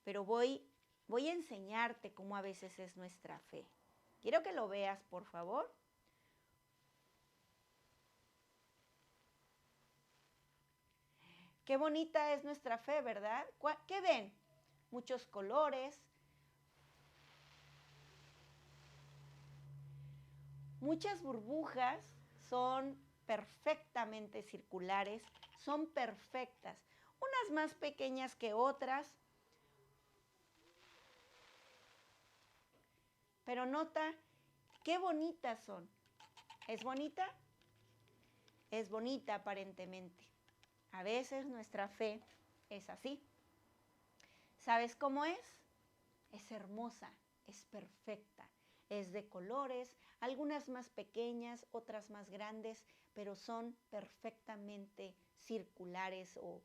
pero voy a enseñarte cómo a veces es nuestra fe. Quiero que lo veas, por favor. Qué bonita es nuestra fe, ¿verdad? ¿Qué ven? Muchos colores, muchas burbujas, son perfectamente circulares, son perfectas, unas más pequeñas que otras, pero nota qué bonitas son. ¿Es bonita? Es bonita aparentemente. A veces nuestra fe es así. ¿Sabes cómo es? Es hermosa, es perfecta, es de colores, algunas más pequeñas, otras más grandes, pero son perfectamente circulares o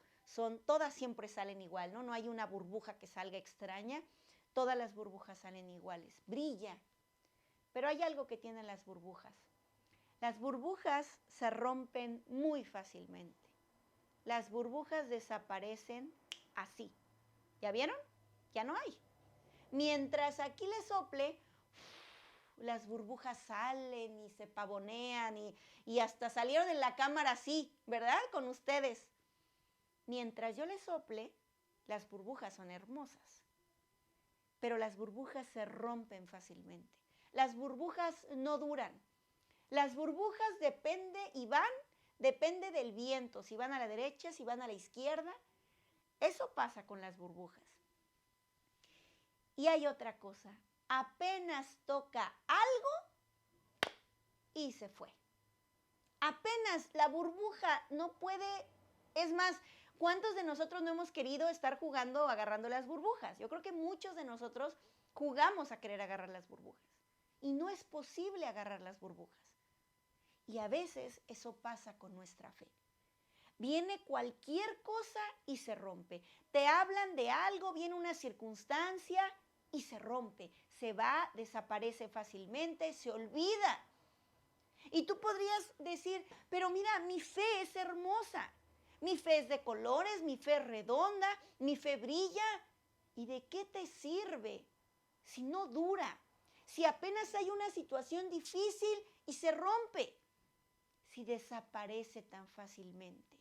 todas siempre salen igual, ¿no? No hay una burbuja que salga extraña, todas las burbujas salen iguales, brilla. Pero hay algo que tienen las burbujas. Las burbujas se rompen muy fácilmente. Las burbujas desaparecen así. ¿Ya vieron? Ya no hay. Mientras aquí le sople, las burbujas salen y se pavonean y hasta salieron en la cámara así, ¿verdad? Con ustedes. Mientras yo le sople, las burbujas son hermosas. Pero las burbujas se rompen fácilmente. Las burbujas no duran. Las burbujas depende del viento, si van a la derecha, si van a la izquierda. Eso pasa con las burbujas. Y hay otra cosa, apenas toca algo y se fue. Apenas la burbuja no puede, es más, ¿cuántos de nosotros no hemos querido estar jugando agarrando las burbujas? Yo creo que muchos de nosotros jugamos a querer agarrar las burbujas y no es posible agarrar las burbujas. Y a veces eso pasa con nuestra fe. Viene cualquier cosa y se rompe. Te hablan de algo, viene una circunstancia y se rompe. Se va, desaparece fácilmente, se olvida. Y tú podrías decir, pero mira, mi fe es hermosa. Mi fe es de colores, mi fe es redonda, mi fe brilla. ¿Y de qué te sirve si no dura? Si apenas hay una situación difícil y se rompe. Si desaparece tan fácilmente.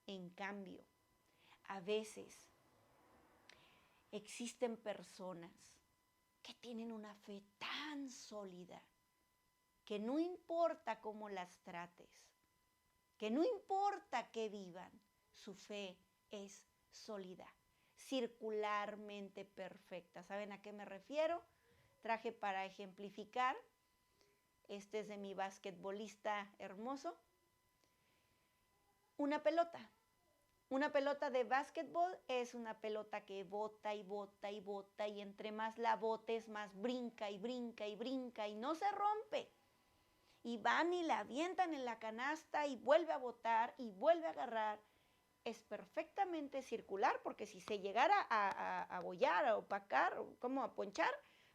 En cambio, a veces existen personas que tienen una fe tan sólida que no importa cómo las trates, que no importa qué vivan, su fe es sólida, circularmente perfecta. ¿Saben a qué me refiero? Traje para ejemplificar. Este es de mi basquetbolista hermoso. Una pelota. Una pelota de básquetbol es una pelota que bota y bota y bota y entre más la botes, más brinca y brinca y brinca y no se rompe. Y van y la avientan en la canasta y vuelve a botar y vuelve a agarrar. Es perfectamente circular porque si se llegara a bollar, a opacar, como a ponchar,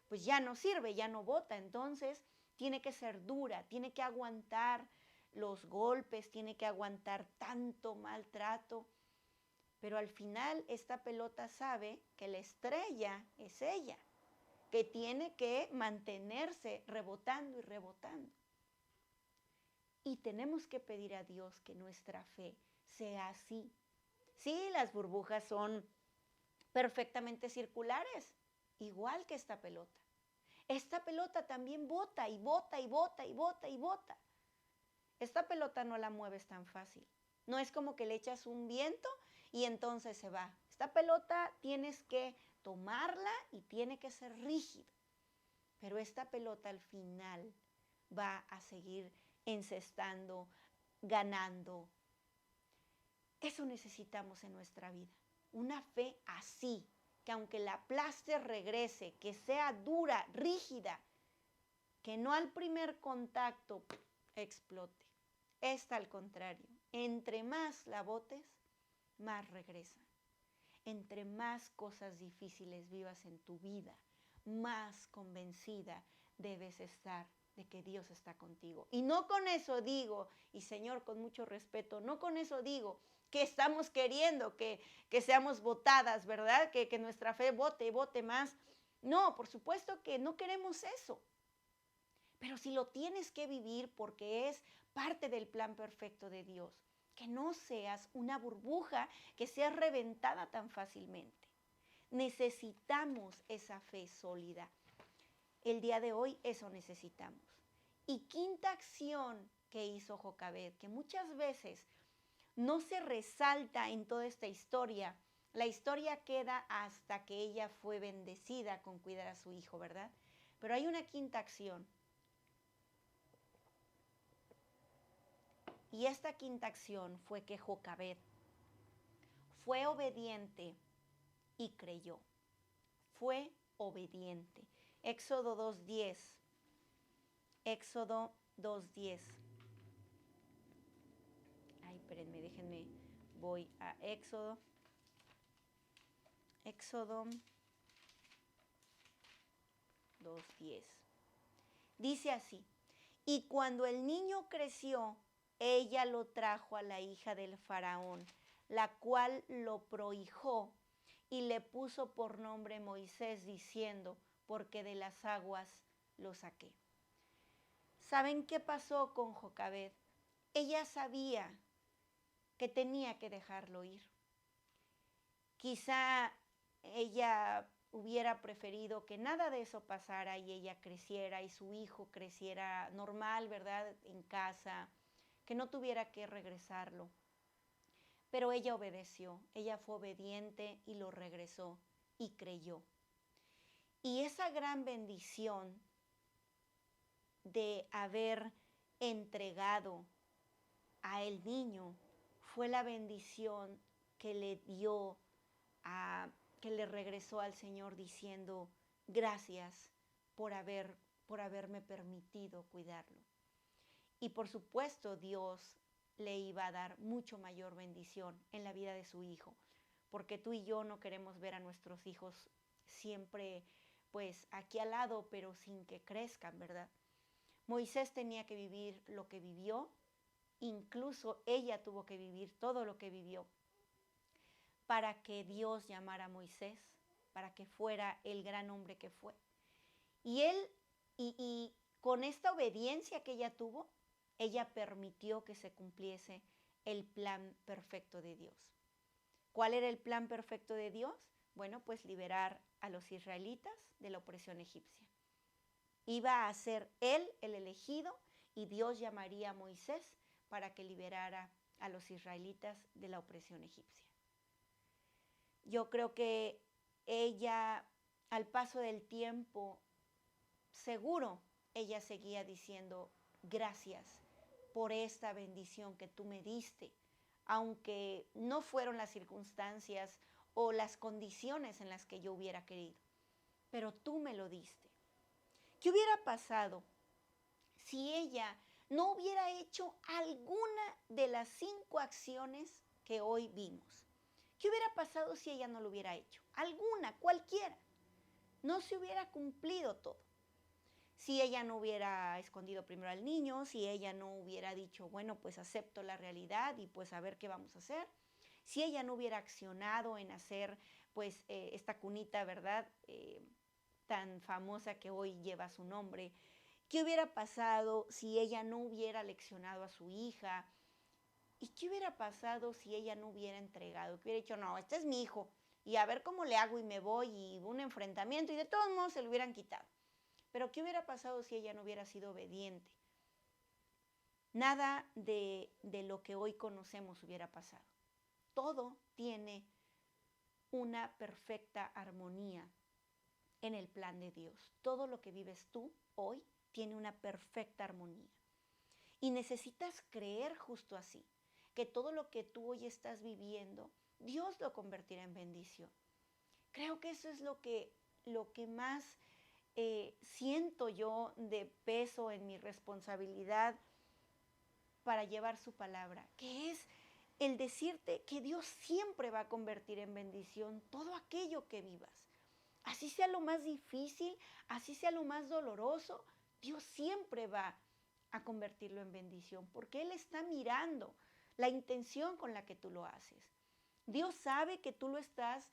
pues ya no sirve, ya no bota. Entonces tiene que ser dura, tiene que aguantar los golpes, tiene que aguantar tanto maltrato. Pero al final esta pelota sabe que la estrella es ella, que tiene que mantenerse rebotando y rebotando. Y tenemos que pedir a Dios que nuestra fe sea así. Sí, las burbujas son perfectamente circulares, igual que esta pelota. Esta pelota también bota y bota y bota y bota y bota. Esta pelota no la mueves tan fácil. No es como que le echas un viento y entonces se va. Esta pelota tienes que tomarla y tiene que ser rígido. Pero esta pelota al final va a seguir encestando, ganando. Eso necesitamos en nuestra vida. Una fe así, que aunque la aplaste regrese, que sea dura, rígida, que no al primer contacto explote. Esta al contrario, entre más la botes, más regresa. Entre más cosas difíciles vivas en tu vida, más convencida debes estar de que Dios está contigo. Y no con eso digo, y Señor, con mucho respeto, no con eso digo que estamos queriendo que seamos votadas, ¿verdad? Que nuestra fe vote y vote más. No, por supuesto que no queremos eso. Pero si lo tienes que vivir porque es parte del plan perfecto de Dios, que no seas una burbuja que sea reventada tan fácilmente. Necesitamos esa fe sólida. El día de hoy eso necesitamos. Y quinta acción que hizo Jocabed, que muchas veces no se resalta en toda esta historia. La historia queda hasta que ella fue bendecida con cuidar a su hijo, ¿verdad? Pero hay una quinta acción. Y esta quinta acción fue que Jocabed fue obediente y creyó. Fue obediente. Éxodo 2:10. Éxodo 2:10. Ay, espérenme, déjenme. Voy a Éxodo. Éxodo 2:10. Dice así: y cuando el niño creció, ella lo trajo a la hija del faraón, la cual lo prohijó y le puso por nombre Moisés, diciendo, porque de las aguas lo saqué. ¿Saben qué pasó con Jocabed? Ella sabía que tenía que dejarlo ir. Quizá ella hubiera preferido que nada de eso pasara y ella creciera y su hijo creciera normal, ¿verdad? En casa, que no tuviera que regresarlo. Pero ella obedeció, ella fue obediente y lo regresó y creyó. Y esa gran bendición de haber entregado a el niño fue la bendición que le dio que le regresó al Señor diciendo, gracias por haberme permitido cuidarlo. Y por supuesto Dios le iba a dar mucho mayor bendición en la vida de su hijo, porque tú y yo no queremos ver a nuestros hijos siempre pues aquí al lado, pero sin que crezcan, ¿verdad? Moisés tenía que vivir lo que vivió, incluso ella tuvo que vivir todo lo que vivió para que Dios llamara a Moisés, para que fuera el gran hombre que fue. Y él, y con esta obediencia que ella tuvo, ella permitió que se cumpliese el plan perfecto de Dios. ¿Cuál era el plan perfecto de Dios? Bueno, pues liberar a los israelitas de la opresión egipcia. Iba a ser él el elegido y Dios llamaría a Moisés para que liberara a los israelitas de la opresión egipcia. Yo creo que ella, al paso del tiempo, seguro ella seguía diciendo, gracias por esta bendición que tú me diste aunque no fueron las circunstancias o las condiciones en las que yo hubiera querido. Pero tú me lo diste. ¿Qué hubiera pasado si ella no hubiera hecho alguna de las 5 acciones que hoy vimos? ¿Qué hubiera pasado si ella no lo hubiera hecho? Alguna, cualquiera. No se hubiera cumplido todo. Si ella no hubiera escondido primero al niño, si ella no hubiera dicho, bueno, pues acepto la realidad y pues a ver qué vamos a hacer. Si ella no hubiera accionado en hacer pues esta cunita, ¿verdad? Tan famosa que hoy lleva su nombre. ¿Qué hubiera pasado si ella no hubiera leccionado a su hija? ¿Y qué hubiera pasado si ella no hubiera entregado? Que hubiera dicho, no, este es mi hijo y a ver cómo le hago y me voy y un enfrentamiento y de todos modos se lo hubieran quitado. Pero ¿qué hubiera pasado si ella no hubiera sido obediente? Nada de lo que hoy conocemos hubiera pasado. Todo tiene una perfecta armonía en el plan de Dios. Todo lo que vives tú hoy tiene una perfecta armonía. Y necesitas creer justo así, que todo lo que tú hoy estás viviendo, Dios lo convertirá en bendición. Creo que eso es lo que más siento yo de peso en mi responsabilidad para llevar su palabra, que es el decirte que Dios siempre va a convertir en bendición todo aquello que vivas. Así sea lo más difícil, así sea lo más doloroso, Dios siempre va a convertirlo en bendición, porque Él está mirando la intención con la que tú lo haces. Dios sabe que tú lo estás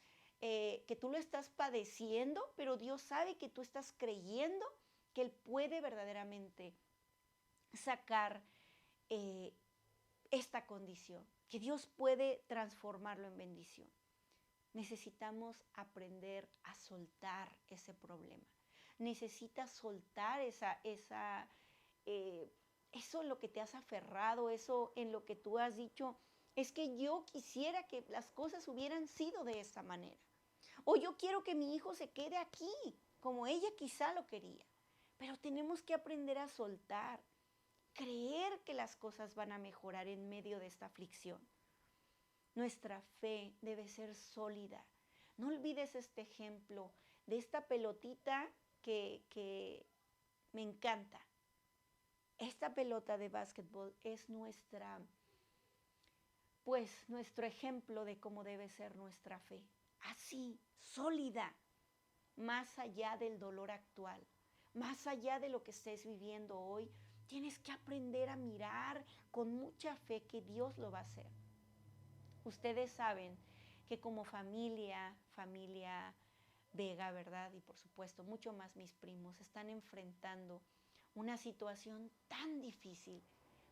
padeciendo, pero Dios sabe que tú estás creyendo que Él puede verdaderamente sacar esta condición, que Dios puede transformarlo en bendición. Necesitamos aprender a soltar ese problema. Necesitas soltar eso en lo que te has aferrado, eso en lo que tú has dicho, es que yo quisiera que las cosas hubieran sido de esta manera. O yo quiero que mi hijo se quede aquí, como ella quizá lo quería. Pero tenemos que aprender a soltar, creer que las cosas van a mejorar en medio de esta aflicción. Nuestra fe debe ser sólida. No olvides este ejemplo de esta pelotita que me encanta. Esta pelota de básquetbol es nuestro ejemplo de cómo debe ser nuestra fe. Así, sólida, más allá del dolor actual, más allá de lo que estés viviendo hoy, tienes que aprender a mirar con mucha fe que Dios lo va a hacer. Ustedes saben que como familia Vega, ¿verdad? Y por supuesto, mucho más mis primos, están enfrentando una situación tan difícil,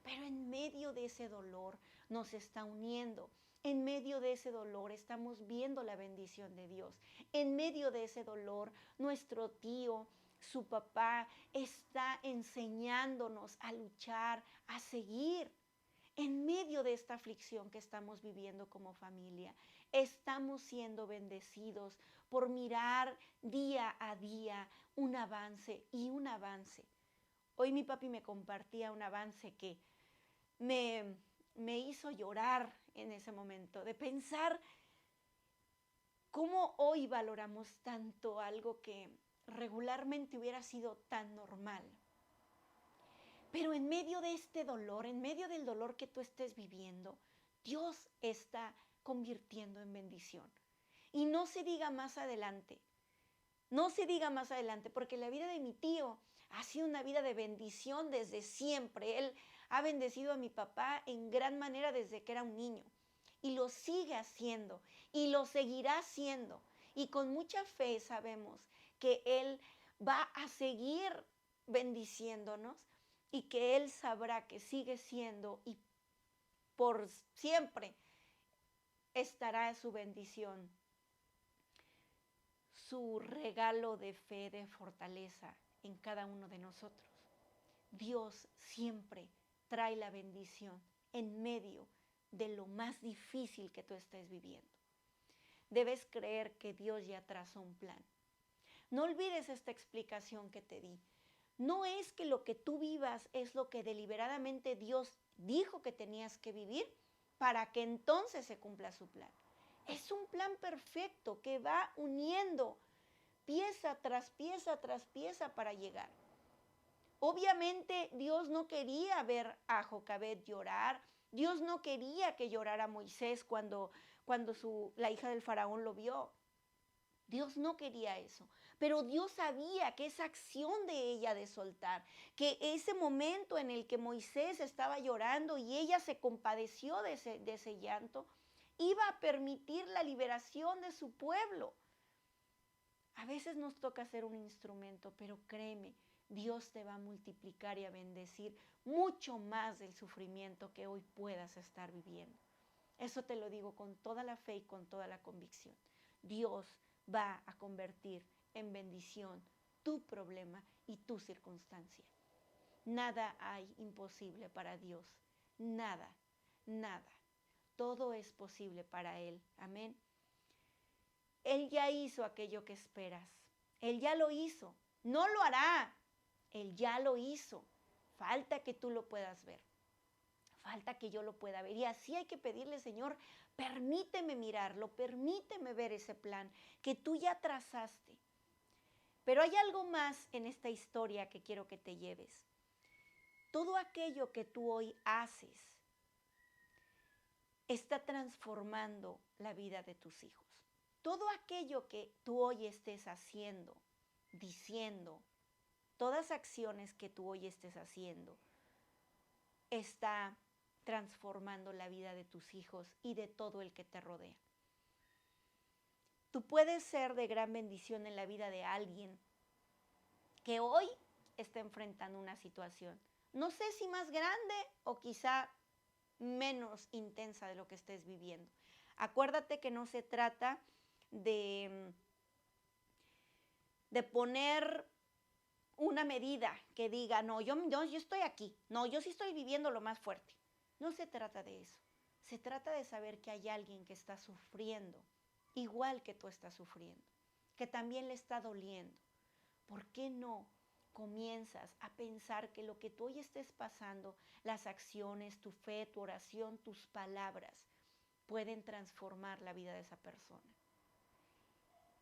pero en medio de ese dolor nos está uniendo. En medio de ese dolor estamos viendo la bendición de Dios. En medio de ese dolor, nuestro tío, su papá, está enseñándonos a luchar, a seguir. En medio de esta aflicción que estamos viviendo como familia, estamos siendo bendecidos por mirar día a día un avance y un avance. Hoy mi papi me compartía un avance que me hizo llorar en ese momento, de pensar cómo hoy valoramos tanto algo que regularmente hubiera sido tan normal. Pero en medio de este dolor, en medio del dolor que tú estés viviendo, Dios está convirtiendo en bendición. Y no se diga más adelante, porque la vida de mi tío ha sido una vida de bendición desde siempre. Él ha bendecido a mi papá en gran manera desde que era un niño. Y lo sigue haciendo y lo seguirá haciendo. Y con mucha fe sabemos que Él va a seguir bendiciéndonos y que Él sabrá que sigue siendo y por siempre estará su bendición, su regalo de fe, de fortaleza en cada uno de nosotros. Dios siempre trae la bendición en medio de lo más difícil que tú estés viviendo. Debes creer que Dios ya trazó un plan. No olvides esta explicación que te di. No es que lo que tú vivas es lo que deliberadamente Dios dijo que tenías que vivir, para que entonces se cumpla su plan. Es un plan perfecto que va uniendo pieza tras pieza tras pieza para llegar. Obviamente Dios no quería ver a Jocabed llorar. Dios no quería que llorara Moisés cuando la hija del faraón lo vio. Dios no quería eso, pero Dios sabía que esa acción de ella de soltar, que ese momento en el que Moisés estaba llorando y ella se compadeció de ese llanto, iba a permitir la liberación de su pueblo. A veces nos toca ser un instrumento, pero créeme, Dios te va a multiplicar y a bendecir mucho más del sufrimiento que hoy puedas estar viviendo. Eso te lo digo con toda la fe y con toda la convicción. Dios va a convertir en bendición tu problema y tu circunstancia. Nada hay imposible para Dios. Nada, nada. Todo es posible para Él. Amén. Él ya hizo aquello que esperas. Él ya lo hizo. No lo hará. Él ya lo hizo. Falta que tú lo puedas ver. Falta que yo lo pueda ver. Y así hay que pedirle, Señor, permíteme mirarlo, permíteme ver ese plan que tú ya trazaste. Pero hay algo más en esta historia que quiero que te lleves. Todo aquello que tú hoy haces está transformando la vida de tus hijos. Todo aquello que tú hoy estés haciendo, diciendo, todas acciones que tú hoy estés haciendo, está transformando la vida de tus hijos y de todo el que te rodea. Tú puedes ser de gran bendición en la vida de alguien que hoy está enfrentando una situación, no sé si más grande o quizá menos intensa de lo que estés viviendo. Acuérdate que no se trata de poner una medida que diga, no, yo estoy aquí, no, yo sí estoy viviendo lo más fuerte. No se trata de eso. Se trata de saber que hay alguien que está sufriendo, igual que tú estás sufriendo, que también le está doliendo. ¿Por qué no comienzas a pensar que lo que tú hoy estés pasando, las acciones, tu fe, tu oración, tus palabras, pueden transformar la vida de esa persona?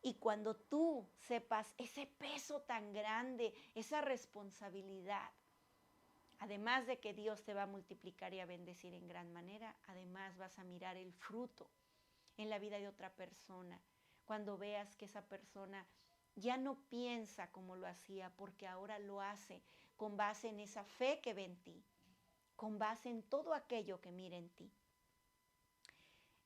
Y cuando tú sepas ese peso tan grande, esa responsabilidad, además de que Dios te va a multiplicar y a bendecir en gran manera, además vas a mirar el fruto en la vida de otra persona. Cuando veas que esa persona ya no piensa como lo hacía, porque ahora lo hace con base en esa fe que ve en ti, con base en todo aquello que mira en ti.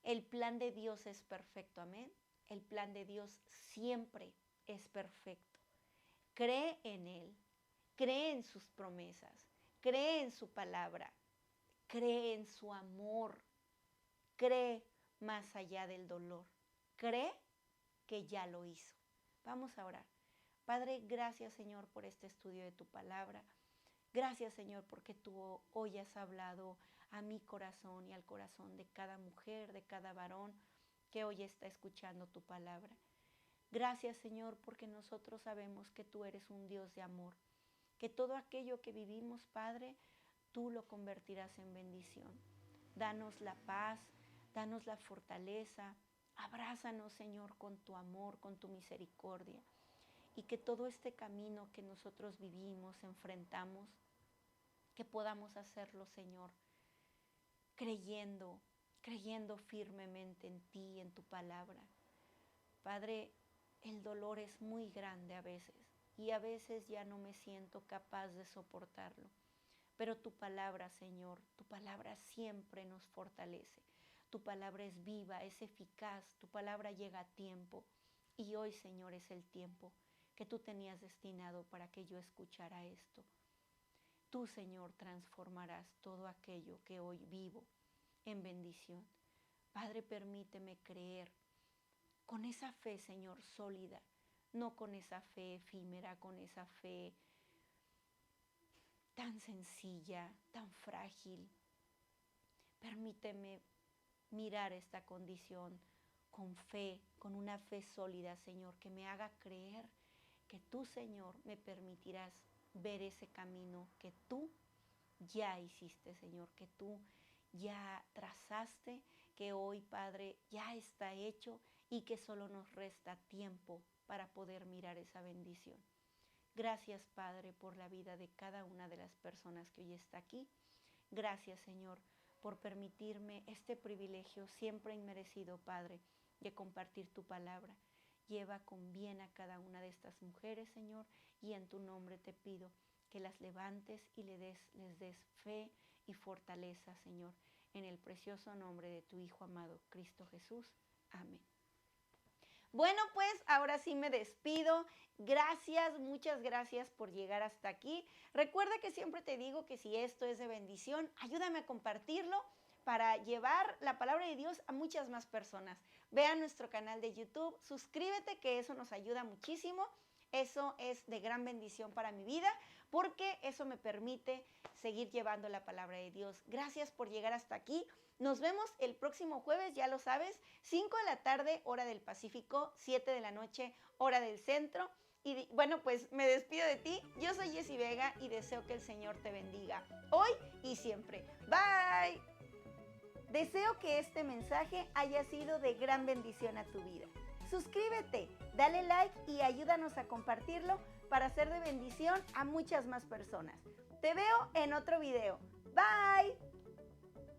El plan de Dios es perfecto, amén. El plan de Dios siempre es perfecto. Cree en Él, cree en sus promesas, cree en su palabra, cree en su amor, cree más allá del dolor, cree que ya lo hizo. Vamos a orar. Padre, gracias, Señor, por este estudio de tu palabra. Gracias, Señor, porque tú hoy has hablado a mi corazón y al corazón de cada mujer, de cada varón que hoy está escuchando tu palabra. Gracias, Señor, porque nosotros sabemos que tú eres un Dios de amor, que todo aquello que vivimos, Padre, tú lo convertirás en bendición. Danos la paz, danos la fortaleza, abrázanos, Señor, con tu amor, con tu misericordia, y que todo este camino que nosotros vivimos, enfrentamos, que podamos hacerlo, Señor, creyendo firmemente en ti, en tu palabra. Padre, el dolor es muy grande a veces y a veces ya no me siento capaz de soportarlo. Pero tu palabra, Señor, tu palabra siempre nos fortalece. Tu palabra es viva, es eficaz, tu palabra llega a tiempo. Y hoy, Señor, es el tiempo que tú tenías destinado para que yo escuchara esto. Tú, Señor, transformarás todo aquello que hoy vivo en bendición. Padre, permíteme creer con esa fe, Señor, sólida, no con esa fe efímera, con esa fe tan sencilla, tan frágil. Permíteme mirar esta condición con fe, con una fe sólida, Señor, que me haga creer que tú, Señor, me permitirás ver ese camino que tú ya hiciste, Señor, que tú ya trazaste, que hoy, Padre, ya está hecho y que solo nos resta tiempo para poder mirar esa bendición. Gracias, Padre, por la vida de cada una de las personas que hoy está aquí. Gracias, Señor, por permitirme este privilegio siempre inmerecido, Padre, de compartir tu palabra. Lleva con bien a cada una de estas mujeres, Señor, y en tu nombre te pido que las levantes y les des fe y fortaleza, Señor, en el precioso nombre de tu Hijo amado, Cristo Jesús. Amén. Bueno, pues ahora sí me despido. Gracias, muchas gracias por llegar hasta aquí. Recuerda que siempre te digo que si esto es de bendición, ayúdame a compartirlo para llevar la palabra de Dios a muchas más personas. Ve a nuestro canal de YouTube, suscríbete, que eso nos ayuda muchísimo. Eso es de gran bendición para mi vida, porque eso me permite seguir llevando la palabra de Dios. Gracias por llegar hasta aquí. Nos vemos el próximo jueves, ya lo sabes, 5 de la tarde, hora del Pacífico, 7 de la noche, hora del Centro. Y bueno, pues me despido de ti. Yo soy Jessie Vega y deseo que el Señor te bendiga hoy y siempre. Bye. Deseo que este mensaje haya sido de gran bendición a tu vida. Suscríbete, dale like y ayúdanos a compartirlo para ser de bendición a muchas más personas. Te veo en otro video. Bye.